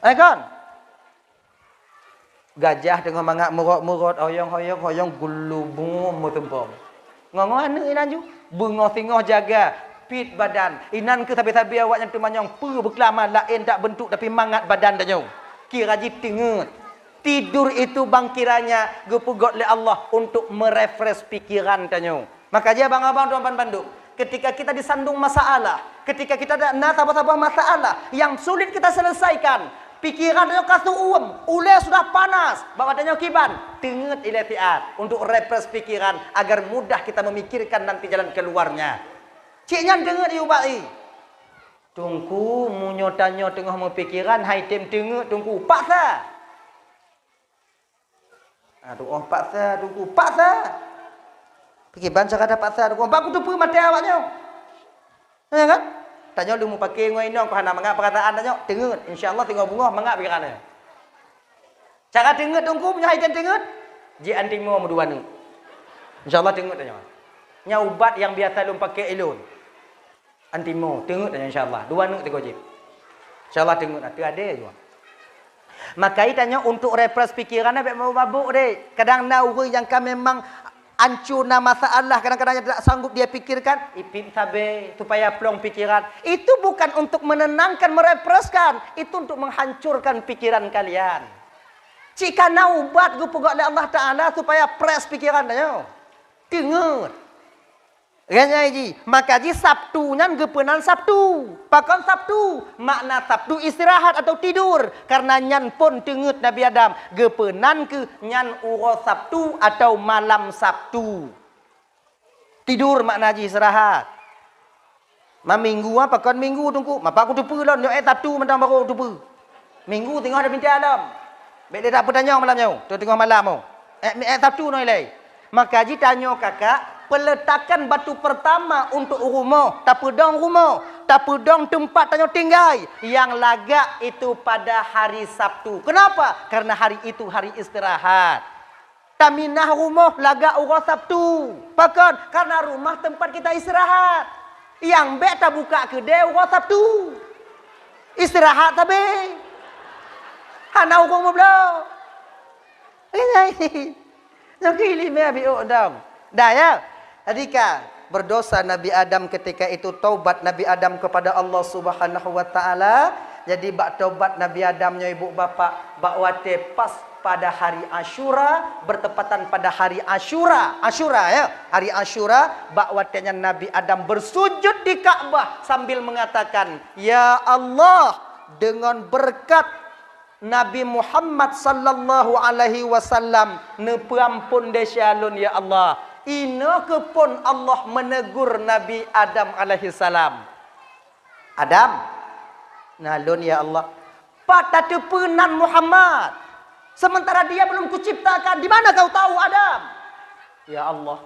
Kan? Gajah tengah mangak murot hoyong gulubung mutempong. Ngongong anu inan ju, bungo singoh jaga pit badan. Inan ke tabi-tabi awak yang temanyong pu berkelama lain tak bentuk tapi mangat badan tanyong. Kira ji tengut. Tidur itu bang kiranya gepugot oleh Allah untuk merefresh pikiran tanyong. Maka dia bang-abang tuan Bandung. Ketika kita disandung masalah, ketika kita ada sabar-sabar masalah yang sulit kita selesaikan, pikiran dia kasu uleh sudah panas, bawa tanya kiban, tengut ilatiat untuk refresh pikiran agar mudah kita memikirkan nanti jalan keluarnya. Ciknya tengut diubai. Tungku munyo tanyo tengah mempikiran, hai tem tengut tungku paksa. Aduh paksa tungku paksa. Pergi banca kata paksa tungku. Pak aku tu pergi mati awaknya. Ya kan? Tanya lu mau pakai ngoi nong kau hana mengap perkataan tanya tengut insyaallah tengok bunga mengap pikirannya. Cara tengut tungku punya ikan tengut ji anting mo dua nu. Insyaallah tengut tanya. Nya ubat yang biasa lu pakai elun. Anting mo tengut tanya insyaallah. Dua nu tengok ji. Insyaallah tengut ada juga. Maka tanya untuk refresh pikirannya baik mau mabuk deh. Kadang nauru yang kami memang ancur na masalah kadang-kadang tidak sanggup dia pikirkan ipin sabe supaya plong pikiran itu bukan untuk menenangkan merefreshkan itu untuk menghancurkan pikiran kalian jika naubat gupugak oleh Allah Ta'ala supaya fresh pikiran tanya tengut Ganya ji, maka ji Sabtunya gepenan Sabtu. Pakon Sabtu, makna Sabtu istirahat atau tidur. Karena nyan pun tengut Nabi Adam. Gepenan ke nyan uro Sabtu atau malam Sabtu. Tidur makna ji istirahat. Ma minggu apa kon minggu tunggu. Ma pak aku tupu lon yo Sabtu mentang baru tupu. Minggu tengah ada pintu alam. Bek dia tak bertanya malamnya. Tu tengah malam mo. Sabtu noi lay. Maka ji tanya kakak peletakan batu pertama untuk rumah, tapudong rumah, tapudong tempat tanya tinggal yang lagak itu pada hari Sabtu. Kenapa? Karena hari itu hari istirahat. Taminah rumah lagak urus Sabtu. Pakon? Karena rumah tempat kita istirahat. Yang bek tak buka kedai urus Sabtu. Istirahat tapi. Hana hukum belum. Ini. Yang kili me abi odam. Dah ya. Adika berdosa Nabi Adam ketika itu taubat Nabi Adam kepada Allah Subhanahu wa taala. Jadi bak taubat Nabi Adamnya ibu bapa bak wate pas pada hari Asyura bertepatan pada hari Asyura. Asyura ya. Hari Asyura bak watenya Nabi Adam bersujud di Ka'bah sambil mengatakan, "Ya Allah, dengan berkat Nabi Muhammad sallallahu alaihi wasallam ne peampun desyalun ya Allah." Ina kepun Allah menegur Nabi Adam alaihi salam. Adam, nalun ya Allah. Pada tepunan Muhammad. Sementara dia belum kuciptakan. Di mana kau tahu Adam? Ya Allah.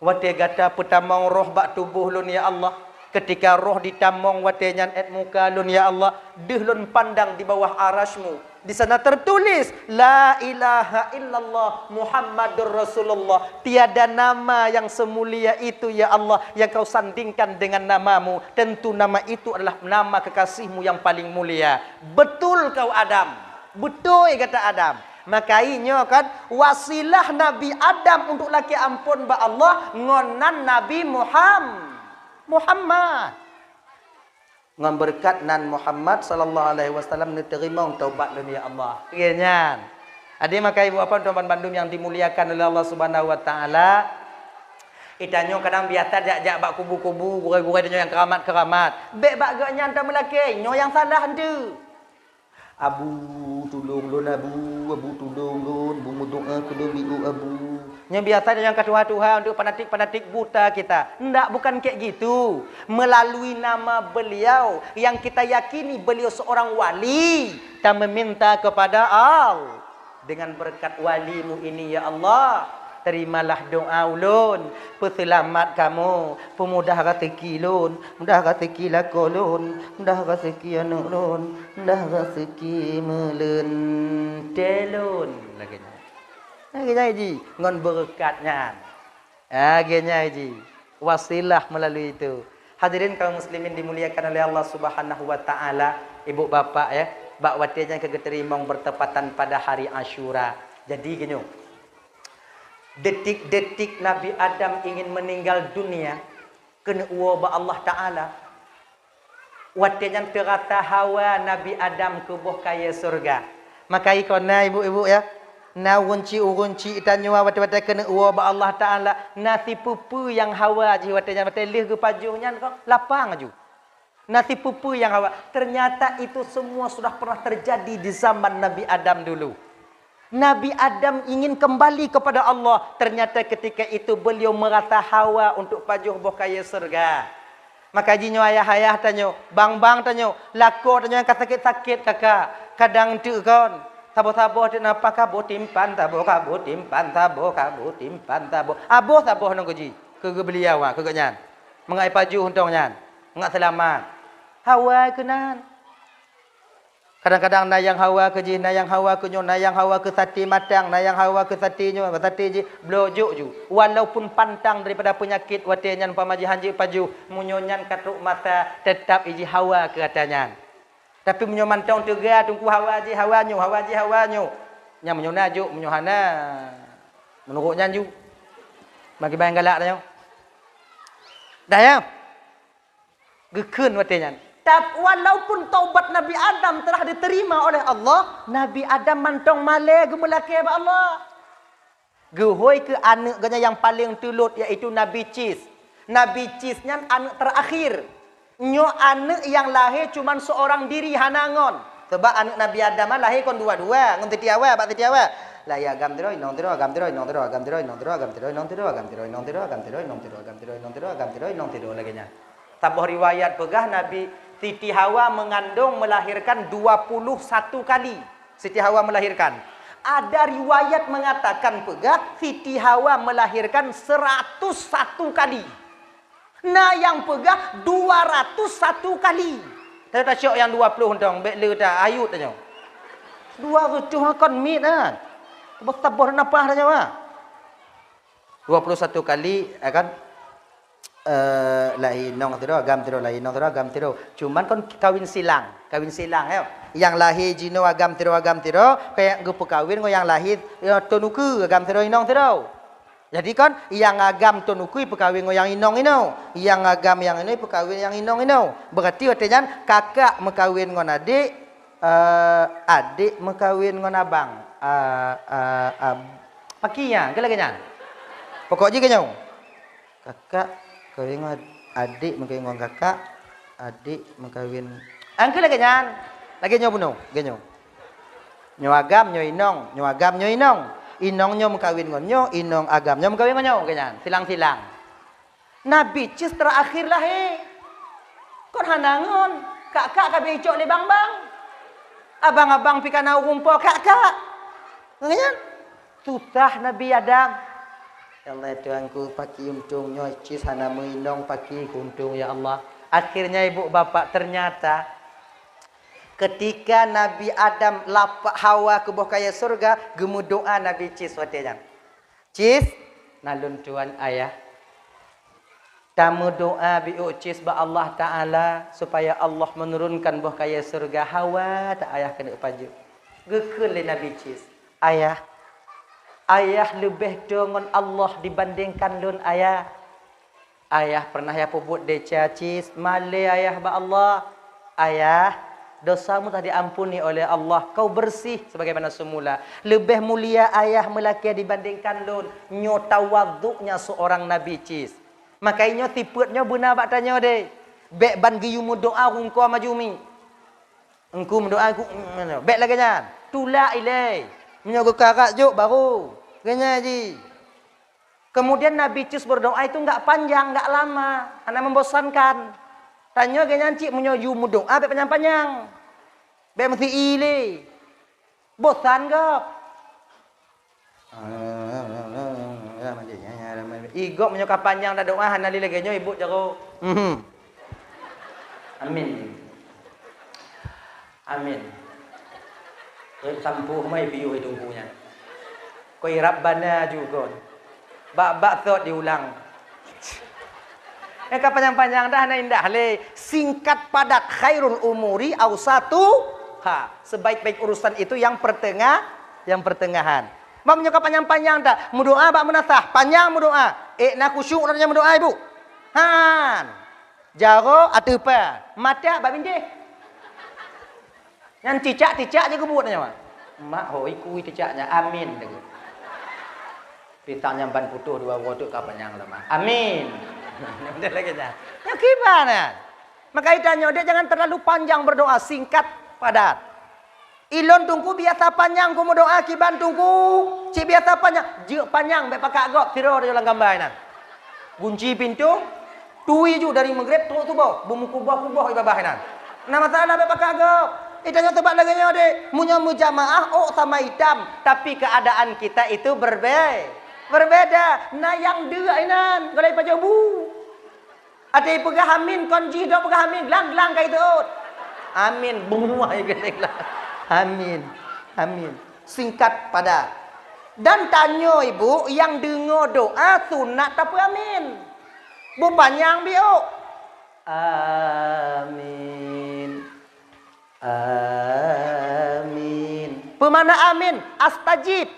Wate gata petamang roh bak tubuh lun ya Allah. Ketika roh ditamong wate nyan et muka lun ya Allah. Deh lun pandang di bawah arasmu. Di sana tertulis la ilaha illallah Muhammadur Rasulullah. Tiada nama yang semulia itu ya Allah yang kau sandingkan dengan namamu. Tentu nama itu adalah nama kekasihmu yang paling mulia. Betul kau Adam. Betul kata Adam. Makanya kan wasilah Nabi Adam untuk laki ampun ba Allah ngonan Nabi Muhammad. Ngan berkat nan Muhammad sallallahu alaihi wasallam diterima taubat dan ya Allah. Kenyan. Adik maka ibu apa tuan Bandung yang dimuliakan oleh Allah Subhanahu wa taala. Itanyo kadang biasa jak bak kubu-kubu, gure-gure yang keramat-keramat. Bek bak gak nyanta melaki, nyo yang salah hende. Abu tolong lun abu tolong lun, bungu doa kedua biu abu. Yang biasa yang kata Tuhan untuk fanatik-fanatik buta kita. Enggak, bukan kayak gitu. Melalui nama beliau yang kita yakini beliau seorang wali, kita meminta kepada Allah dengan berkat walimu ini ya Allah, terimalah doa ulun, peselamat kamu, pemudah rezeki lun, mudah rezeki lako lun, mudah rezeki anak lun, mudah rezeki melen telun lagi. Akhirnya ji, ngon berkatnya. Akhirnya ji, wasilah melalui itu. Hadirin kaum muslimin dimuliakan oleh Allah Subhanahu wa taala, ibu bapak ya, bak watinya kegeterimong bertepatan pada hari Asyura. Jadi gini, detik-detik Nabi Adam ingin meninggal dunia, kena uwa Allah Taala. Watinya terata Hawa Nabi Adam ke buah kaya surga. Maka ikona ibu-ibu ya. Na urunci itanyo wate-wate kena uwa Allah Taala nasi pupu yang Hawa ji watenya wate lih ke pajuhnya kau lapang aju. Nasi pupu yang Hawa ternyata itu semua sudah pernah terjadi di zaman Nabi Adam dulu. Nabi Adam ingin kembali kepada Allah, ternyata ketika itu beliau merata Hawa untuk pajuh boh kaya surga. Maka jinyo ayah tanyo, bang tanyo, lako tanyo yang sakit-sakit kakak, kadang tu kon. Tabo-tabo di napa kabo timpan tabo. Abo tabo nang kuji. Ke beliau ke ganyan. Mengai paju untong nyan. Mengat selamat. Hawa kenan. Kadang-kadang nayang hawa ke ji, nayang hawa ke nyo, nayang hawa ke sati matang, nayang hawa ke sati nyo, sati ji blojuk ju. Walaupun pantang daripada penyakit watenyan pamaji hanji paju, munyonyan katuk mata tetap iji hawa ke katanya. Tapi menyo mantong tega tungku hawanyo. Nya menyo najuk menyo hana. Menurutnya ju. Bagi bayang galak dah. Dah ya. Gekeun watenya. Tapi walaupun taubat Nabi Adam telah diterima oleh Allah, Nabi Adam mantong male gemelake ba Allah. Gehoi ke anak ganya yang paling tulut iaitu Nabi Cis. Nabi Cisnya anak terakhir. Nyo anak yang lahir cuma seorang diri hanangon. Sebab anak Nabi Adam lahir kon dua-dua, ngon titiawa, bak titiawa. La ya agam tiro, inong tiro, agam tiro, inong tiro, agam tiro, inong tiro, agam tiro, inong tiro, agam tiro, inong tiro, agam tiro, inong tiro, agam tiro, inong tiro, agam tiro, inong tiro lagi nya. Tabuh riwayat pegah Nabi Siti Hawa mengandung melahirkan 21 kali. Siti Hawa melahirkan. Ada riwayat mengatakan pegah Siti Hawa melahirkan 101 kali. Nah yang pegah 201 kali. Saya tak syok yang 20 dong. Bek le dah ayut tanya. 200 kan mit ah. Tabur napah tanya ah. 21 kali akan lahir nong tiro agam tiro lahir nong tiro agam tiro. Cuman kan kawin silang ya. Yang lahir jino agam tiro kayak gupu kawin yang lahir tonuku agam tiro inong tiro. Jadi kan yang agam tonukui perkawin yang inong ino, yang agam yang ini perkawin yang inong ino. Berarti artinya kakak mekawin ngon adik, adik mekawin ngon abang. Pakinya, kelaganya. Pokoknya kenyo. Kakak kawin ngon adik mekawin ngon kakak, adik mekawin. Angkel laganya. Lagi nyo buno, genyo. Nyo agam nyo inong, nyo agam nyo inong. Inongnya mengkawin ngonyo, inong agamnya mengkawin ngonyo, kenyan. Silang-silang. Nabi cis terakhir lah Kon hanangon, kakak kabe icok le bang-bang. Abang-abang pikana rumpo kakak. Kenyan. Tutah Nabi Adam. Ya Allah Tuhanku paki untungnya cis hana inong paki untung ya Allah. Akhirnya ibu bapak ternyata ketika Nabi Adam lapak Hawa ke bawah kaya surga, gemu doa Nabi Cis watenya. Cis, nalun tuan ayah. Tamu doa biu Cis ba Allah Taala supaya Allah menurunkan bawah kaya surga Hawa tak ayah kena paju. Gekul le Nabi Cis. Ayah, ayah lebih dengan Allah dibandingkan lun ayah. Ayah pernah ya puput deca Cis, male ayah ba Allah. Ayah, dosamu telah diampuni oleh Allah. Kau bersih sebagaimana semula. Lebih mulia ayah melaki dibandingkan lun. Nyo tawaduknya seorang Nabi Cis. Makanya tiputnya benar bak tanya deh. Bek ban giyumu doa engkau majumi. Engkau mendoa aku. Bek lagi nya. Tula ilai. Menyogo kakak juk baru. Kenya ji. Kemudian Nabi Cis berdoa itu enggak panjang, enggak lama. Karena membosankan. Tanya kenya cik menyoju doa bek panjang-panjang. Bek mesti ile. Bosan gak? Igok menyoka panjang dah doa hana lile genyo ibu jaro. Amin. Amin. Koi sampuh mai piu hidungkunya. Koi Rabbana juga. Bak-bak thot diulang. Panjang-panjang dah hana indah le. Singkat padat khairul umuri awsatu ha. Sebaik-baik urusan itu yang pertengahan. Bak menyoka panjang-panjang dah. Mudoa bak menasah. Panjang mudoa. Nak kusyuk namanya mudoa ibu. Han. Jaro atau apa? Mata bak bindih. Yang cicak-cicak je kebut nanya. Mak hoi kui cicaknya. Amin. Ditanya ban putuh dua watuk kapan yang lemah. Amin. Betul lagi dah. Ya gimana? Maka itanya dia jangan terlalu panjang berdoa, singkat padat. Ilon tungku biasa panjang ku doa kiban tungku. Cik biasa panjang, je panjang be pakak gop tiro dalam gambar nan. Kunci pintu, tui ju dari maghrib tu bau, bumu kubah-kubah ibabah nan. Nah masalah be pakak gop. Itanya tebak lagi nya dek. Munya mujamaah sama hitam, tapi keadaan kita itu berbeda. Nah yang dua inan, golai pajabu. Ada pegah amin, konji dok pegah amin, gelang kai tu. Amin, bunga gelang. Amin. Singkat padat. Dan tanya ibu yang dengar doa sunat tapi amin. Bu panjang biu. Amin. Pemana amin? Astajib.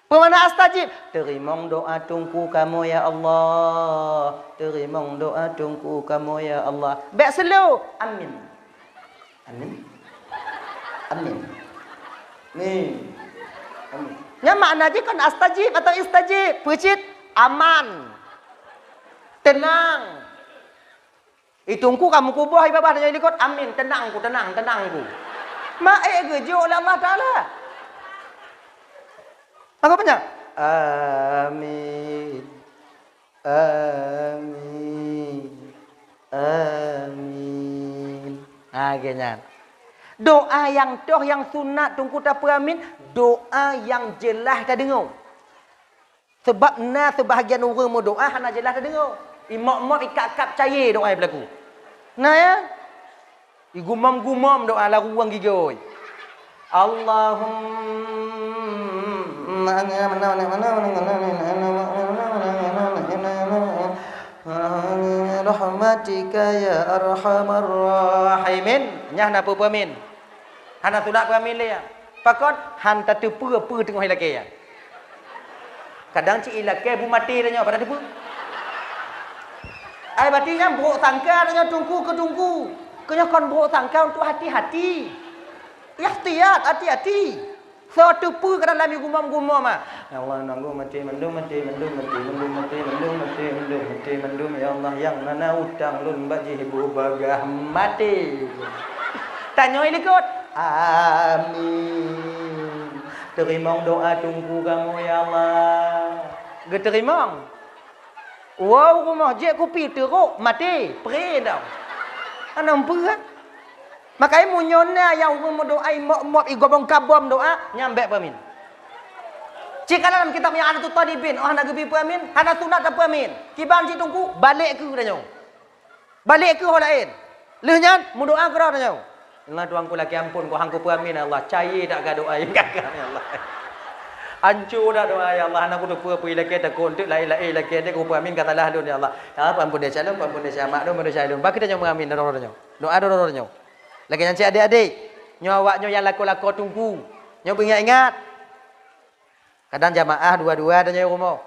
Pemana astajib? Terimong doa tungku kamu ya Allah. Terimong doa tungku kamu ya Allah. Baik slow. Amin. Nih. Amin. Ya makna je kan astajib atau istajib. Pecit aman. Tenang. Itungku kamu kubah ibabah dengan ikut amin. Tenangku. Mak gejo oleh Allah Ta'ala. Apa banyak? Amin. Akhirnya. Doa yang sunat tungku tak amin. Doa yang jelas tak dengar. Sebab sebahagian orang mau doa hana jelas tak dengar. Imak-mak ikat-ikat percaya doa yang berlaku. Nah ya. Igumam-gumam doa lagu orang gigoi. Allahumma rahmatika ya arhamar rahimin. Nyah na apa amin. Hana tulak amin le ya. Pakot han tatu pu tengah ilake ya. Kadang ci ilake bu mati dah pada depu. Ai batinya buruk sangka dah tungku ke tungku. Kena kon buruk sangka untuk hati-hati. Ikhtiar hati-hati. Satu pu ke dalam gumam-gumam ah. Ya Allah nanggu mati mendum ya Allah yang mana utang lun baji ibu bagah mati. Tanya ikut. Amin. Terima doa tunggu kamu ya Allah. Geterima. Wow, rumah je kopi teruk mati, perih dah. Anam apa? Makanya munyona yang rumah doa mok igobong kabom doa nyambe pamin. Jika dalam kitab yang ada tu tadibin, oh nak gebi pamin, hana sunat tak pamin. Kiban si tunggu balik ke dah nyau. Balik ke orang lain. Lehnya mu doa ke dah nyau. Allah tuangku laki ampun ko hangku pamin Allah. Cair tak ga doa yang gagal ya Allah. Hancur dah doa ya Allah. Anak aku tu puai laki takut untuk lain-lain laki dia ko pamin katalah lun ya Allah. Ya ampun dia calon, ampun dia syamak do manusia lun. Baki dah nyau mengamin dah nyau. Doa dah nyau. Lagi nanti adik-adik, nyau awaknya yang laku-laku tunggu. Nyau ingat-ingat. Kadang jamaah dua-dua dah nyau rumah.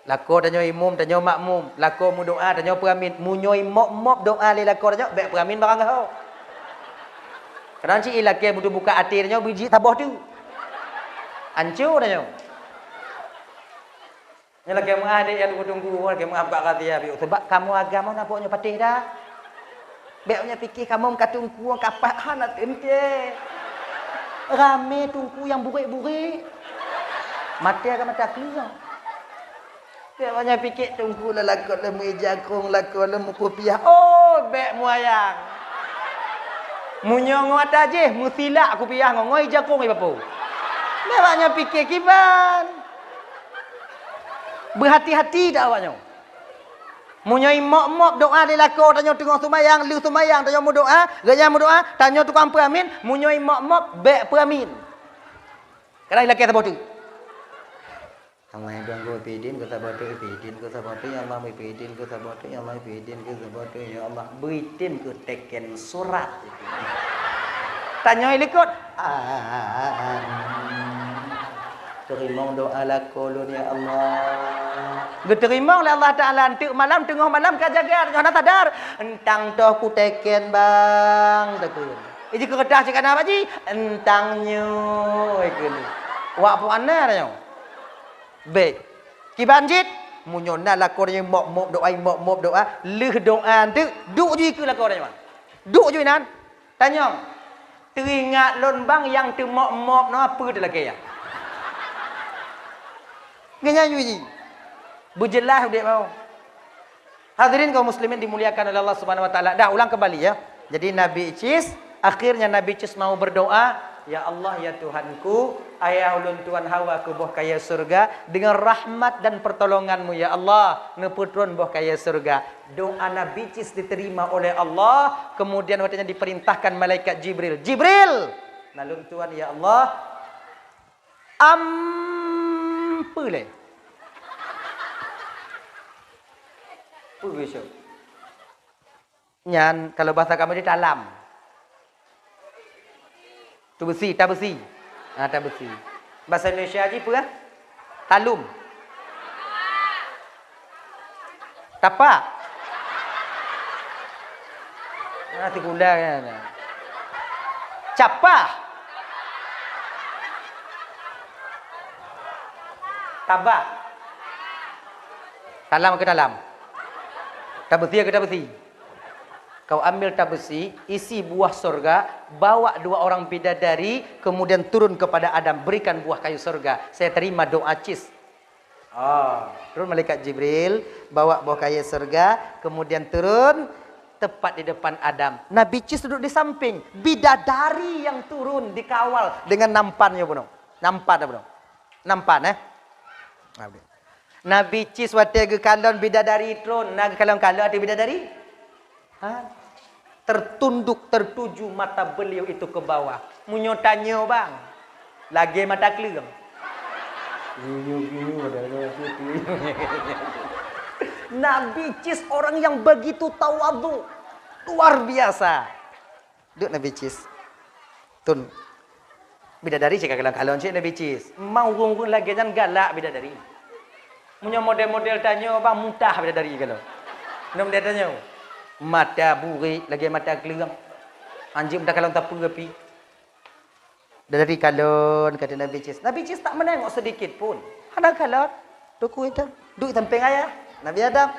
Lako danyo imum, danyo makmum. Lako mu doa, danyo peramin. Mu nyoi mop-mop doa li lako danyo. Baik peramin barang kau. Kadang cik ilaki butuh buka hati danyo biji tabah tu. Hancur danyo. Nya laki mu adik yang tunggu, laki mu apa kata dia. Sebab kamu agama nampaknya patih dah. Baiknya fikir kamu katungku kapak hanat ente. Rame tungku yang burik-burik. Mati akan mata keluar. Dia banyak fikir tunggu lah lakon lemu jakung, lakon lemu kopiah. Oh, bek muayang. Munyong ngata je, musilak kopiah ngoi jakung ai bapu. Dia banyak fikir kiban. Berhati-hati dak awaknya. Munyoi mok-mok doa di lakon tanyo tengah sumayang, lu sumayang tanyo mu doa, gaya mu doa, tanyo tukang peramin, munyoi mok-mok bek peramin. Kadang laki ta botu. Allah yang gue pidin, gue sabotu, pidin, gue sabotu, ya Allah pidin, gue sabotu, ya Allah pidin, gue sabotu, ya Allah beritin gue teken surat. Tanya ikut. Terima doa lakolun ya Allah. Gue terima oleh Allah Taala. Nanti malam tengah malam kau jaga, jangan sadar. Entang toh ku teken bang, takun. Ini kertas cakap apa ji? Entangnya, ikut. Wak puana dah. Baik. Kibanjit munyona lakornya mok mok doa, leh doa tu duk je ke lakornya bang. Duk je nan. Tanya. Teringat lon bang yang tu mok no apa dah lagi ya? Ngenya yuji. Berjelas dia mau. Hadirin kaum muslimin dimuliakan oleh Allah Subhanahu wa taala. Dah ulang kembali ya. Jadi Nabi Cis akhirnya Nabi Cis mau berdoa, ya Allah ya Tuhanku, ayah ulun tuan hawa ku boh kaya surga dengan rahmat dan pertolonganmu ya Allah, neputron boh kaya surga. Doa Nabi Cis diterima oleh Allah, kemudian waktunya diperintahkan malaikat Jibril. Jibril, nalun tuan ya Allah, ampule. Pugus. Nyan kalau bahasa kamu di dalam. Tu besi, tak besi. Tak besi. Bahasa Indonesia je apa? Talum. Tapak. Nanti gula kan. Capah. Tabak. Dalam ke dalam? Tak besi ke tak besi? Kau ambil tab besi, isi buah surga, bawa 2 orang bidadari, kemudian turun kepada Adam, berikan buah kayu surga. Saya terima doa Cis. Turun malaikat Jibril, bawa buah kayu surga, kemudian turun tepat di depan Adam. Nabi Cis duduk di samping, bidadari yang turun dikawal dengan nampannya bunuh. Nampan dah bunuh. Nampan Nabi Cis waktu kalon bidadari turun, nak kalon ada bidadari? Tertunduk tertuju mata beliau itu ke bawah. Munyo tanya bang, lagi mata keling. Nabi Cis orang yang begitu tawadhu, luar biasa. Duk Nabi Cis, tun bidadari cakap kalon cik Nabi Cis, mau rung lagi jangan galak bidadari. Munyo model-model tanya bang, mutah bidadari kalau. Nom dia tanya. Mata burik lagi mata keling. Anjing dah kalau tak pergi. Dari kalon kata Nabi Cis. Nabi Cis tak menengok sedikit pun. Ada kalon. Tuku itu. Duk samping ayah. Nabi Adam.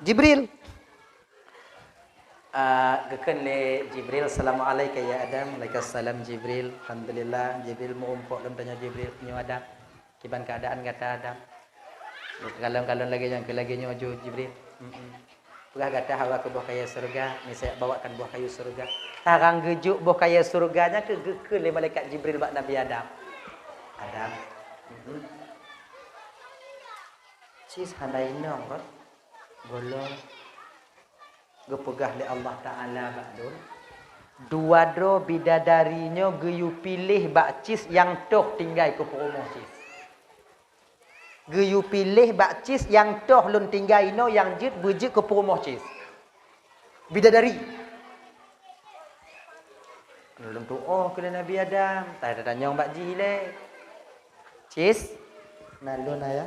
Jibril. Geken le Jibril, Assalamualaikum ya Adam. Waalaikumsalam Jibril. Alhamdulillah Jibril mau umpuk dalam tanya Jibril nyo Adam. Kiban keadaan kata Adam. Kalon-kalon lagi yang lagi nyo Jibril. Pegah kata hawa ke buah kayu surga, ni saya bawakan buah kayu surga. Tarang gejuk buah kayu surganya ke geken le malaikat Jibril bak Nabi Adam. Adam. Cis handai nong kan. Bolong gepegah le Allah Ta'ala ba'dun. Dua dro bidadarinya geyu pilih bakcis yang toh tinggal ke perumoh cis. Geyu pilih bakcis yang toh lun tinggal ino yang jit bejit ke perumoh cis. Bidadari. Lun tu oh kena Nabi Adam. Tak ada tanya mbak ji le. Cis. Nalun ayah.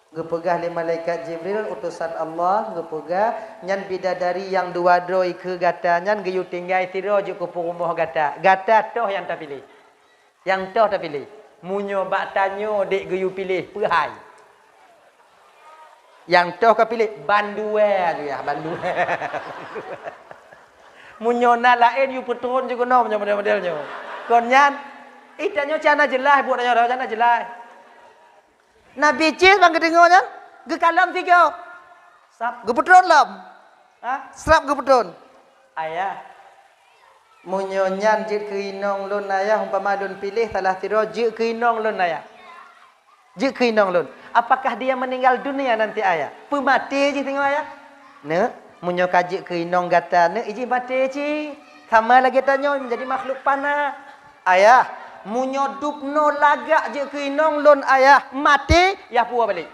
Gepegah le malaikat Jibril utusan Allah gepegah nyan bidadari yang dua droi ke gata nyan geyu tinggai tiro je ke perumoh gata toh yang tak pilih munyo bak tanyo dek geyu pilih pehai yang toh ke pilih bandue tu ya bandue munyo na lain yu petron je kono model-modelnya kon nyan itanyo cana jelas buat tanyo cana jelas. Nabi Cis bang kedengonya, gekalam tiga, sap, gepetron lam, serap gepetron. Ayah, munyonyan jit keinong lun ayah, umpama lun pilih salah tiro jit keinong lun ayah, jit keinong lun. Apakah dia meninggal dunia nanti ayah? Pemati je tengok ayah. Ne, munyo kajik keinong gata ne, iji mati ci, sama lagi tanya menjadi makhluk panah. Ayah. Munyo dupno lagak je keinong lon ayah mati ya puas balik.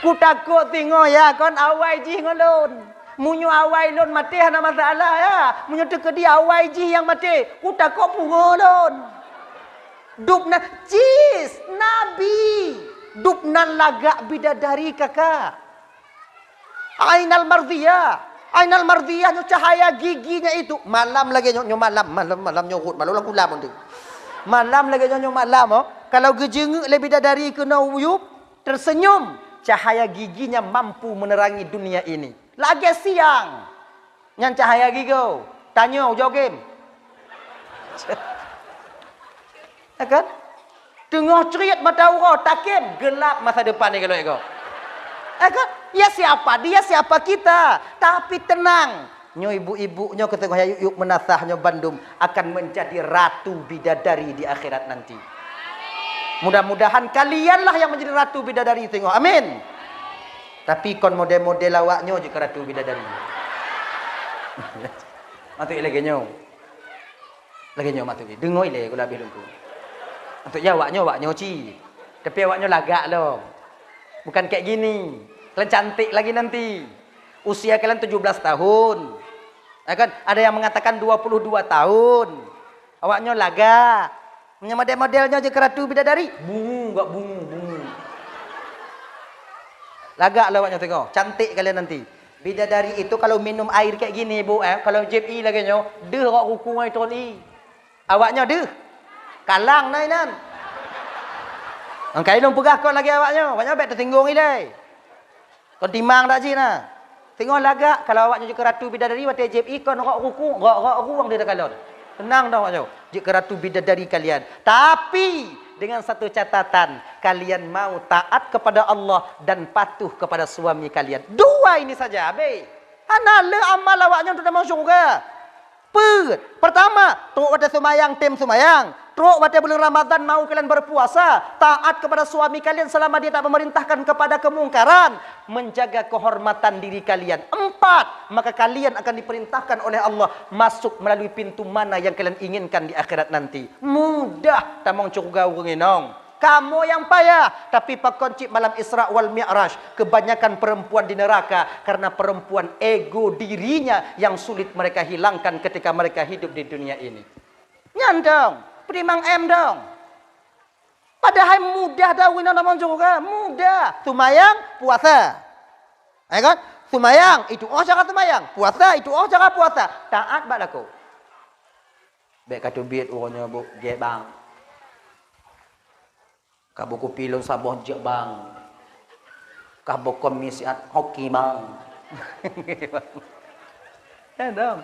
Ku takut tengok ya kon awai ji ngolon. Munyo awai lon mati hana masalah ya. Munyo tekedi awai ji yang mati. Ku takut pungolon. Dupna cis nabi. Dupna lagak bidadari kakak. Ainal mardiyah. Ainal mardiyah nyo cahaya giginya itu malam lagi nyo malam nyurut malam kulam tu malam lagi nyo malam oh kalau gejenguk lebih dari kena uyup tersenyum cahaya giginya mampu menerangi dunia ini lagi siang nyan cahaya gigo tanya jawab game kan tengah cerit mata ura takim gelap masa depan ni kalau ego kan ya siapa dia siapa kita tapi tenang nyo ibu-ibu nyo ketengah yuk menasah nyo Bandung akan menjadi ratu bidadari di akhirat nanti. Mudah-mudahan kalianlah yang menjadi ratu bidadari tengok amin. Tapi kon model-model awaknyo je ratu bidadari. Matuk lagi nyo matuk dengoi le kula bilungku. Untuk ya awaknyo ci. Tapi awaknyo lagak loh. Bukan kayak gini. Kalian cantik lagi nanti. Usia kalian 17 tahun. Ya kan? Ada yang mengatakan 22 tahun. Awaknya laga. Model-modelnya je keratu bidadari. Bungu, enggak bungu. Laga lah awaknya tengok. Cantik kalian nanti. Bidadari itu kalau minum air kayak gini, Bu. Kalau JPI lagi nyo, deh kok kuku ngai troli. Awaknya deh. Kalang nai nan. Angkai dong pegah kau lagi awaknya. Awaknya baik tertinggung ile. Kau timang tak ji nah. Tengok lagak kalau awaknya jika ratu bidadari wate JPI kau nak ruku, ruang dia kalon. Tenang dah awaknya. Jika ratu bidadari kalian. Tapi dengan satu catatan, kalian mau taat kepada Allah dan patuh kepada suami kalian. Dua ini saja, abe. Ana le amal awaknya untuk masuk syurga. Pertama, teruk wate sumayang tem sumayang. Teruk pada bulan Ramadan mau kalian berpuasa, taat kepada suami kalian selama dia tak memerintahkan kepada kemungkaran, menjaga kehormatan diri kalian. 4, maka kalian akan diperintahkan oleh Allah masuk melalui pintu mana yang kalian inginkan di akhirat nanti. Mudah tamang curga urinong. Kamu yang payah, tapi pakoncik malam Isra wal Mi'raj, kebanyakan perempuan di neraka karena perempuan ego dirinya yang sulit mereka hilangkan ketika mereka hidup di dunia ini. Nyandong. Primang M dong. Padahal mudah dah wina namang juga. Mudah. Sumayang, puasa. Kan? Sumayang, itu cara sumayang. Puasa, itu cara puasa. Taat bak laku. Baik kata biat orangnya bu, je bang. Kabu kopi lo sabon je bang. Kabo komisi hoki bang. Ya dong.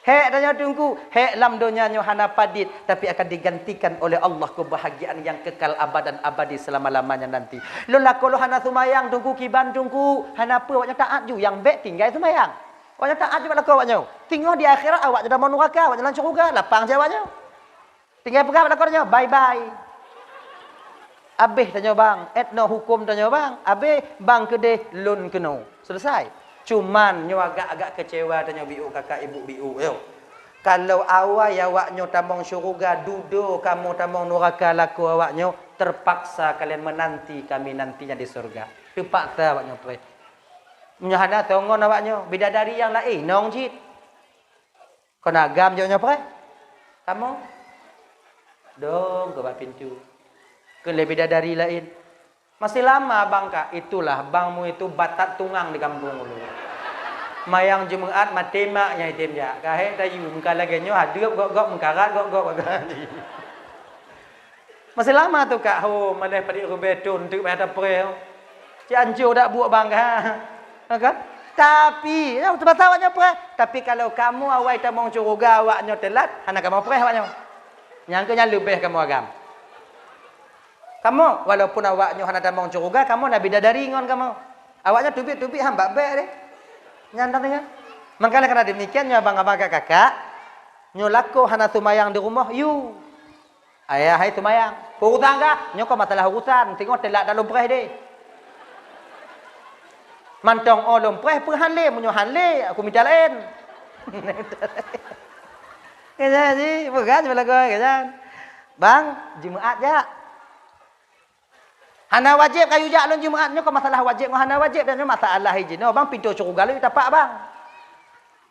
Hek tanya tunggu, hek lam dunia nyo hana padit, tapi akan digantikan oleh Allah kebahagiaan yang kekal abadan abadi selama-lamanya nanti. Lola kalau hana sumayang tunggu kiban tunggu, hana apa awaknya taat ju yang baik tinggal sumayang. Awaknya taat ju lakau awaknya. Tinggal di akhirat awak sudah mau neraka, awak jalan syurga, lapang jawabnya. Tinggal pegang lakornya, bye bye. Habis tanya bang, etno hukum tanya bang, habis bang kedeh loan keno. Selesai. Cuman nyo agak-agak kecewa tanya biu kakak ibu biu yo. Kalau awak awaknyo tamong syurga, duduk kamu tamong neraka laku awaknyo, terpaksa kalian menanti kami nantinya di surga. Terpaksa awaknyo pre. Menyahana tongon awaknyo, bidadari yang lain nong jit. Kau nagam jawabnya pre. Kamu dong ke pintu. Ke bidadari lain. Masih lama bang kak, itulah bangmu itu batat tungang di kampung dulu. Mayang Jumaat matemaknya item ya. Kahek tayu muka lagi nyo hadup gok mengkarat gok. Masih lama tu kak, ho malih padik rubetun untuk mata pre. Cianjo dak buat bang kan? Tapi, ya betul awaknya pre. Tapi kalau kamu awai tamong curuga awaknya telat, hana kamu pre awaknya. Nyangkanya lebih kamu agam. Kamu walaupun awaknya hana tamong curuga, kamu nabi dadari ngon kamu. Awaknya tubik-tubik hamba baik deh. Nyandang dengan. Makanya karena demikian nyo abang-abang kakak, nyo lako hana sumayang di rumah, you. Ayah hai sumayang. Hutang ka, nyo ko masalah urusan, tengok telak dalam preh deh. Mantong olom preh perhanle, munyo hanle, aku minta lain. Kaya sih, bukan belaga kaya. Bang, Jumaat ja. Hana wajib kayu jalan Jumaat nyo ko masalah wajib ngo hana wajib dan masalah hiji no bang pintu syurga lu tapak bang.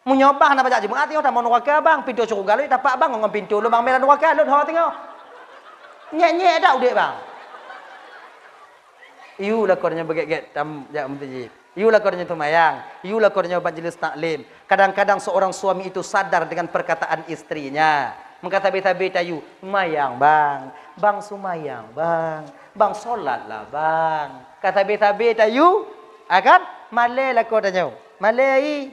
Munyo bang hana baca Jumaat tengok tamon neraka bang pintu syurga lu tapak bang ngom pintu lu bang melan neraka lu ho tengok. Nyek-nyek dak udik bang. Iu lakornya beget-get tam jak mutiji. Iu lakornya tumayang, iu lakornya majlis taklim. Kadang-kadang seorang suami itu sadar dengan perkataan istrinya. Mengkata-tabi tayu, "Mayang bang, bang sumayang bang." Bang solatlah bang. Kata betabe tayu, akan malai lah kau tanya. Malai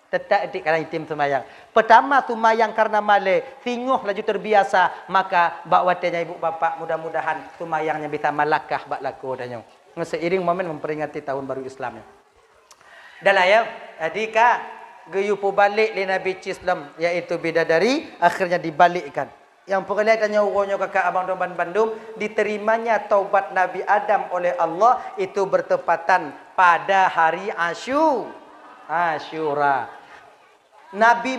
tetap di kalang tim semayang. Pertama semayang karena malai, singoh laju terbiasa, maka bak watenya ibu bapak mudah-mudahan semayangnya bisa malakah bak laku tanya. Seiring momen memperingati tahun baru Islamnya. Dah lah ya, adika geyupu balik li Nabi Islam yaitu bidadari akhirnya dibalikkan. Yang perlihatannya uronyo kakak abang Doban Bandung, diterimanya taubat Nabi Adam oleh Allah itu bertepatan pada hari Asyura. Nabi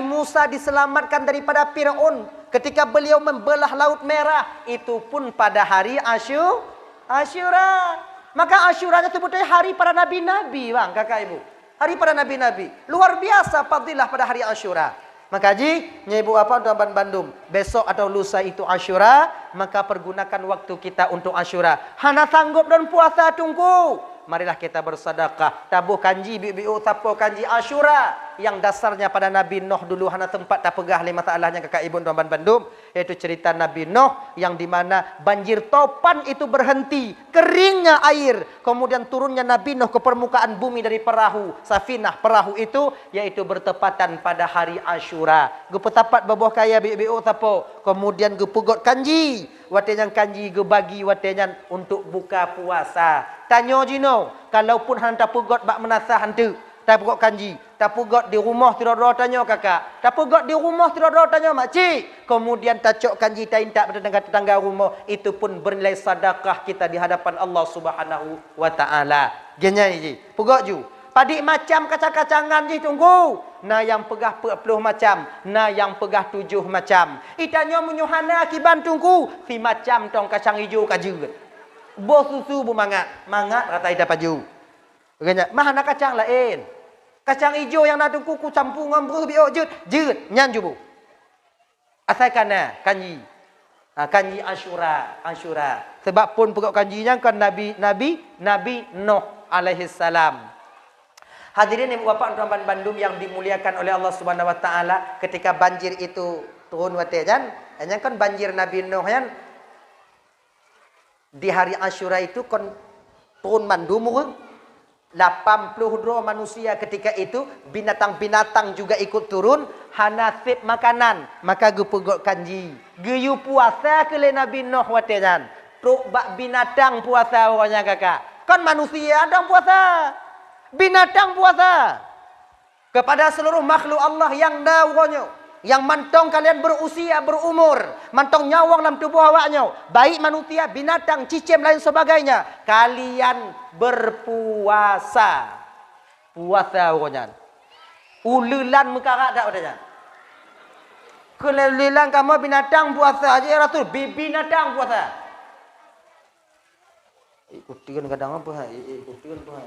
Musa diselamatkan daripada Firaun ketika beliau membelah Laut Merah, itu pun pada hari Asyura. Maka Asyuranya sebutnya hari para nabi-nabi, bang, kakak ibu. Hari para nabi-nabi. Luar biasa fadilah pada hari Asyura. Maka ji, ibu apa Doban Bandung, besok atau lusa itu Asyura, maka pergunakan waktu kita untuk Asyura. Hana sanggup dan puasa tunggu. Marilah kita bersedekah. Tabuh kanji biu tapo kanji Asyura yang dasarnya pada Nabi Nuh dulu hana tempat tak pegah lima masalahnya kakak ibu Doban Bandung, yaitu cerita Nabi Nuh yang di mana banjir topan itu berhenti, keringnya air, kemudian turunnya Nabi Nuh ke permukaan bumi dari perahu, safinah perahu itu, yaitu bertepatan pada hari Asyura. Gu petapat babuh kaya biu tapo, kemudian gu pugot kanji, watenyan kanji gu bagi watenyan untuk buka puasa. Tanya jino, kalaupun hanta pugot bak menasah hantu, tak pugot kanji, tak pugot di rumah tidur tanya kakak, tak pugot di rumah tidur tanya makcik, kemudian tacok kanji tain tak tetangga rumah, itu pun bernilai sedekah kita di hadapan Allah Subhanahu wa taala. Genya ji, pugot ju. Padik macam kacang-kacangan ji tunggu. Na yang pegah 40 macam, na yang pegah 7 macam. Itanya menyuhana akiban tunggu, si macam tong kacang hijau kaju. Bos susu bu mangat rata ida paju. Genya, mahana kacang lain. Kacang hijau yang nak tungku campur ngam biok jut nyan jubu. Asalkan kanji. Kanji Asyura. Sebab pun pokok kanjinya kan Nabi Nuh alaihi salam. Hadirin ibu bapak Doban Bandung yang dimuliakan oleh Allah Subhanahu wa taala, ketika banjir itu turun watejan, hanya kan banjir Nabi Nuh yang di hari Asyura itu kon turun mandu murung. 82 manusia ketika itu, binatang-binatang juga ikut turun, hanasib makanan, maka gu pegot kanji. Geyu puasa ke le Nabi Nuh watenan. Tuk bak binatang puasa orangnya kakak. Kan manusia ada puasa. Binatang puasa. Kepada seluruh makhluk Allah yang dawanya. Yang mantong kalian berusia, berumur. Mantong nyawang dalam tubuh awaknya. Baik manusia, binatang, cicim lain sebagainya. Kalian berpuasa. Puasa orangnya. Ululan mekarak tak orangnya. Kelelilan kamu binatang puasa aja ya Rasul. Binatang puasa. Ikutin kadang apa? Ikutin apa?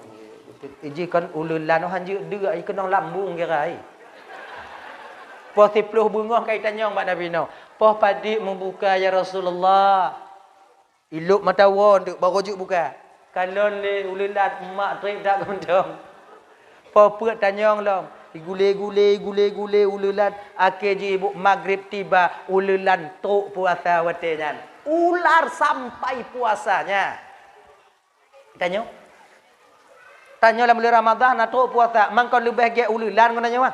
Iji kan ululan hanjir dia ikan lambung kira. Poh 10 bunga kaitannya Mbak Nabi no. Poh padi membuka ya Rasulullah. Iluk mata won untuk barujuk buka. Kalau le ulilat mak trip tak gondong. Poh puat tanyong long. Gule ulilat akhir je ibu maghrib tiba ulilan tok puasa watenan. Ular sampai puasanya. Tanya. Tanya dalam bulan Ramadan atau puasa, mangkon lebih ge ulilan nanya mah.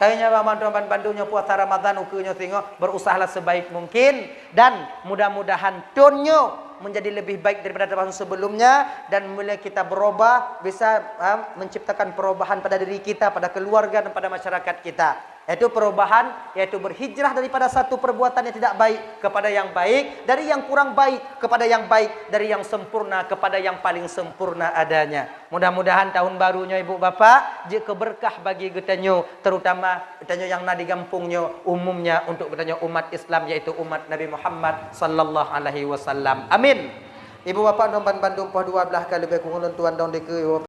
Kayaknya Ramadan bandunya puasa Ramadan ukunya singo berusahalah sebaik mungkin dan mudah-mudahan tonyo menjadi lebih baik daripada tahun sebelumnya dan mulai kita berubah bisa menciptakan perubahan pada diri kita, pada keluarga dan pada masyarakat kita. Yaitu perubahan, yaitu berhijrah daripada satu perbuatan yang tidak baik kepada yang baik, dari yang kurang baik kepada yang baik, dari yang sempurna kepada yang paling sempurna adanya. Mudah-mudahan tahun barunya ibu bapa jika berkah bagi getanyo, terutama getanyo yang nadi gampungnya umumnya untuk getanyo umat Islam yaitu umat Nabi Muhammad sallallahu alaihi wasallam. Amin. Ibu bapa nomban Bandung poh 12 kali lebih kurang tuan dong deke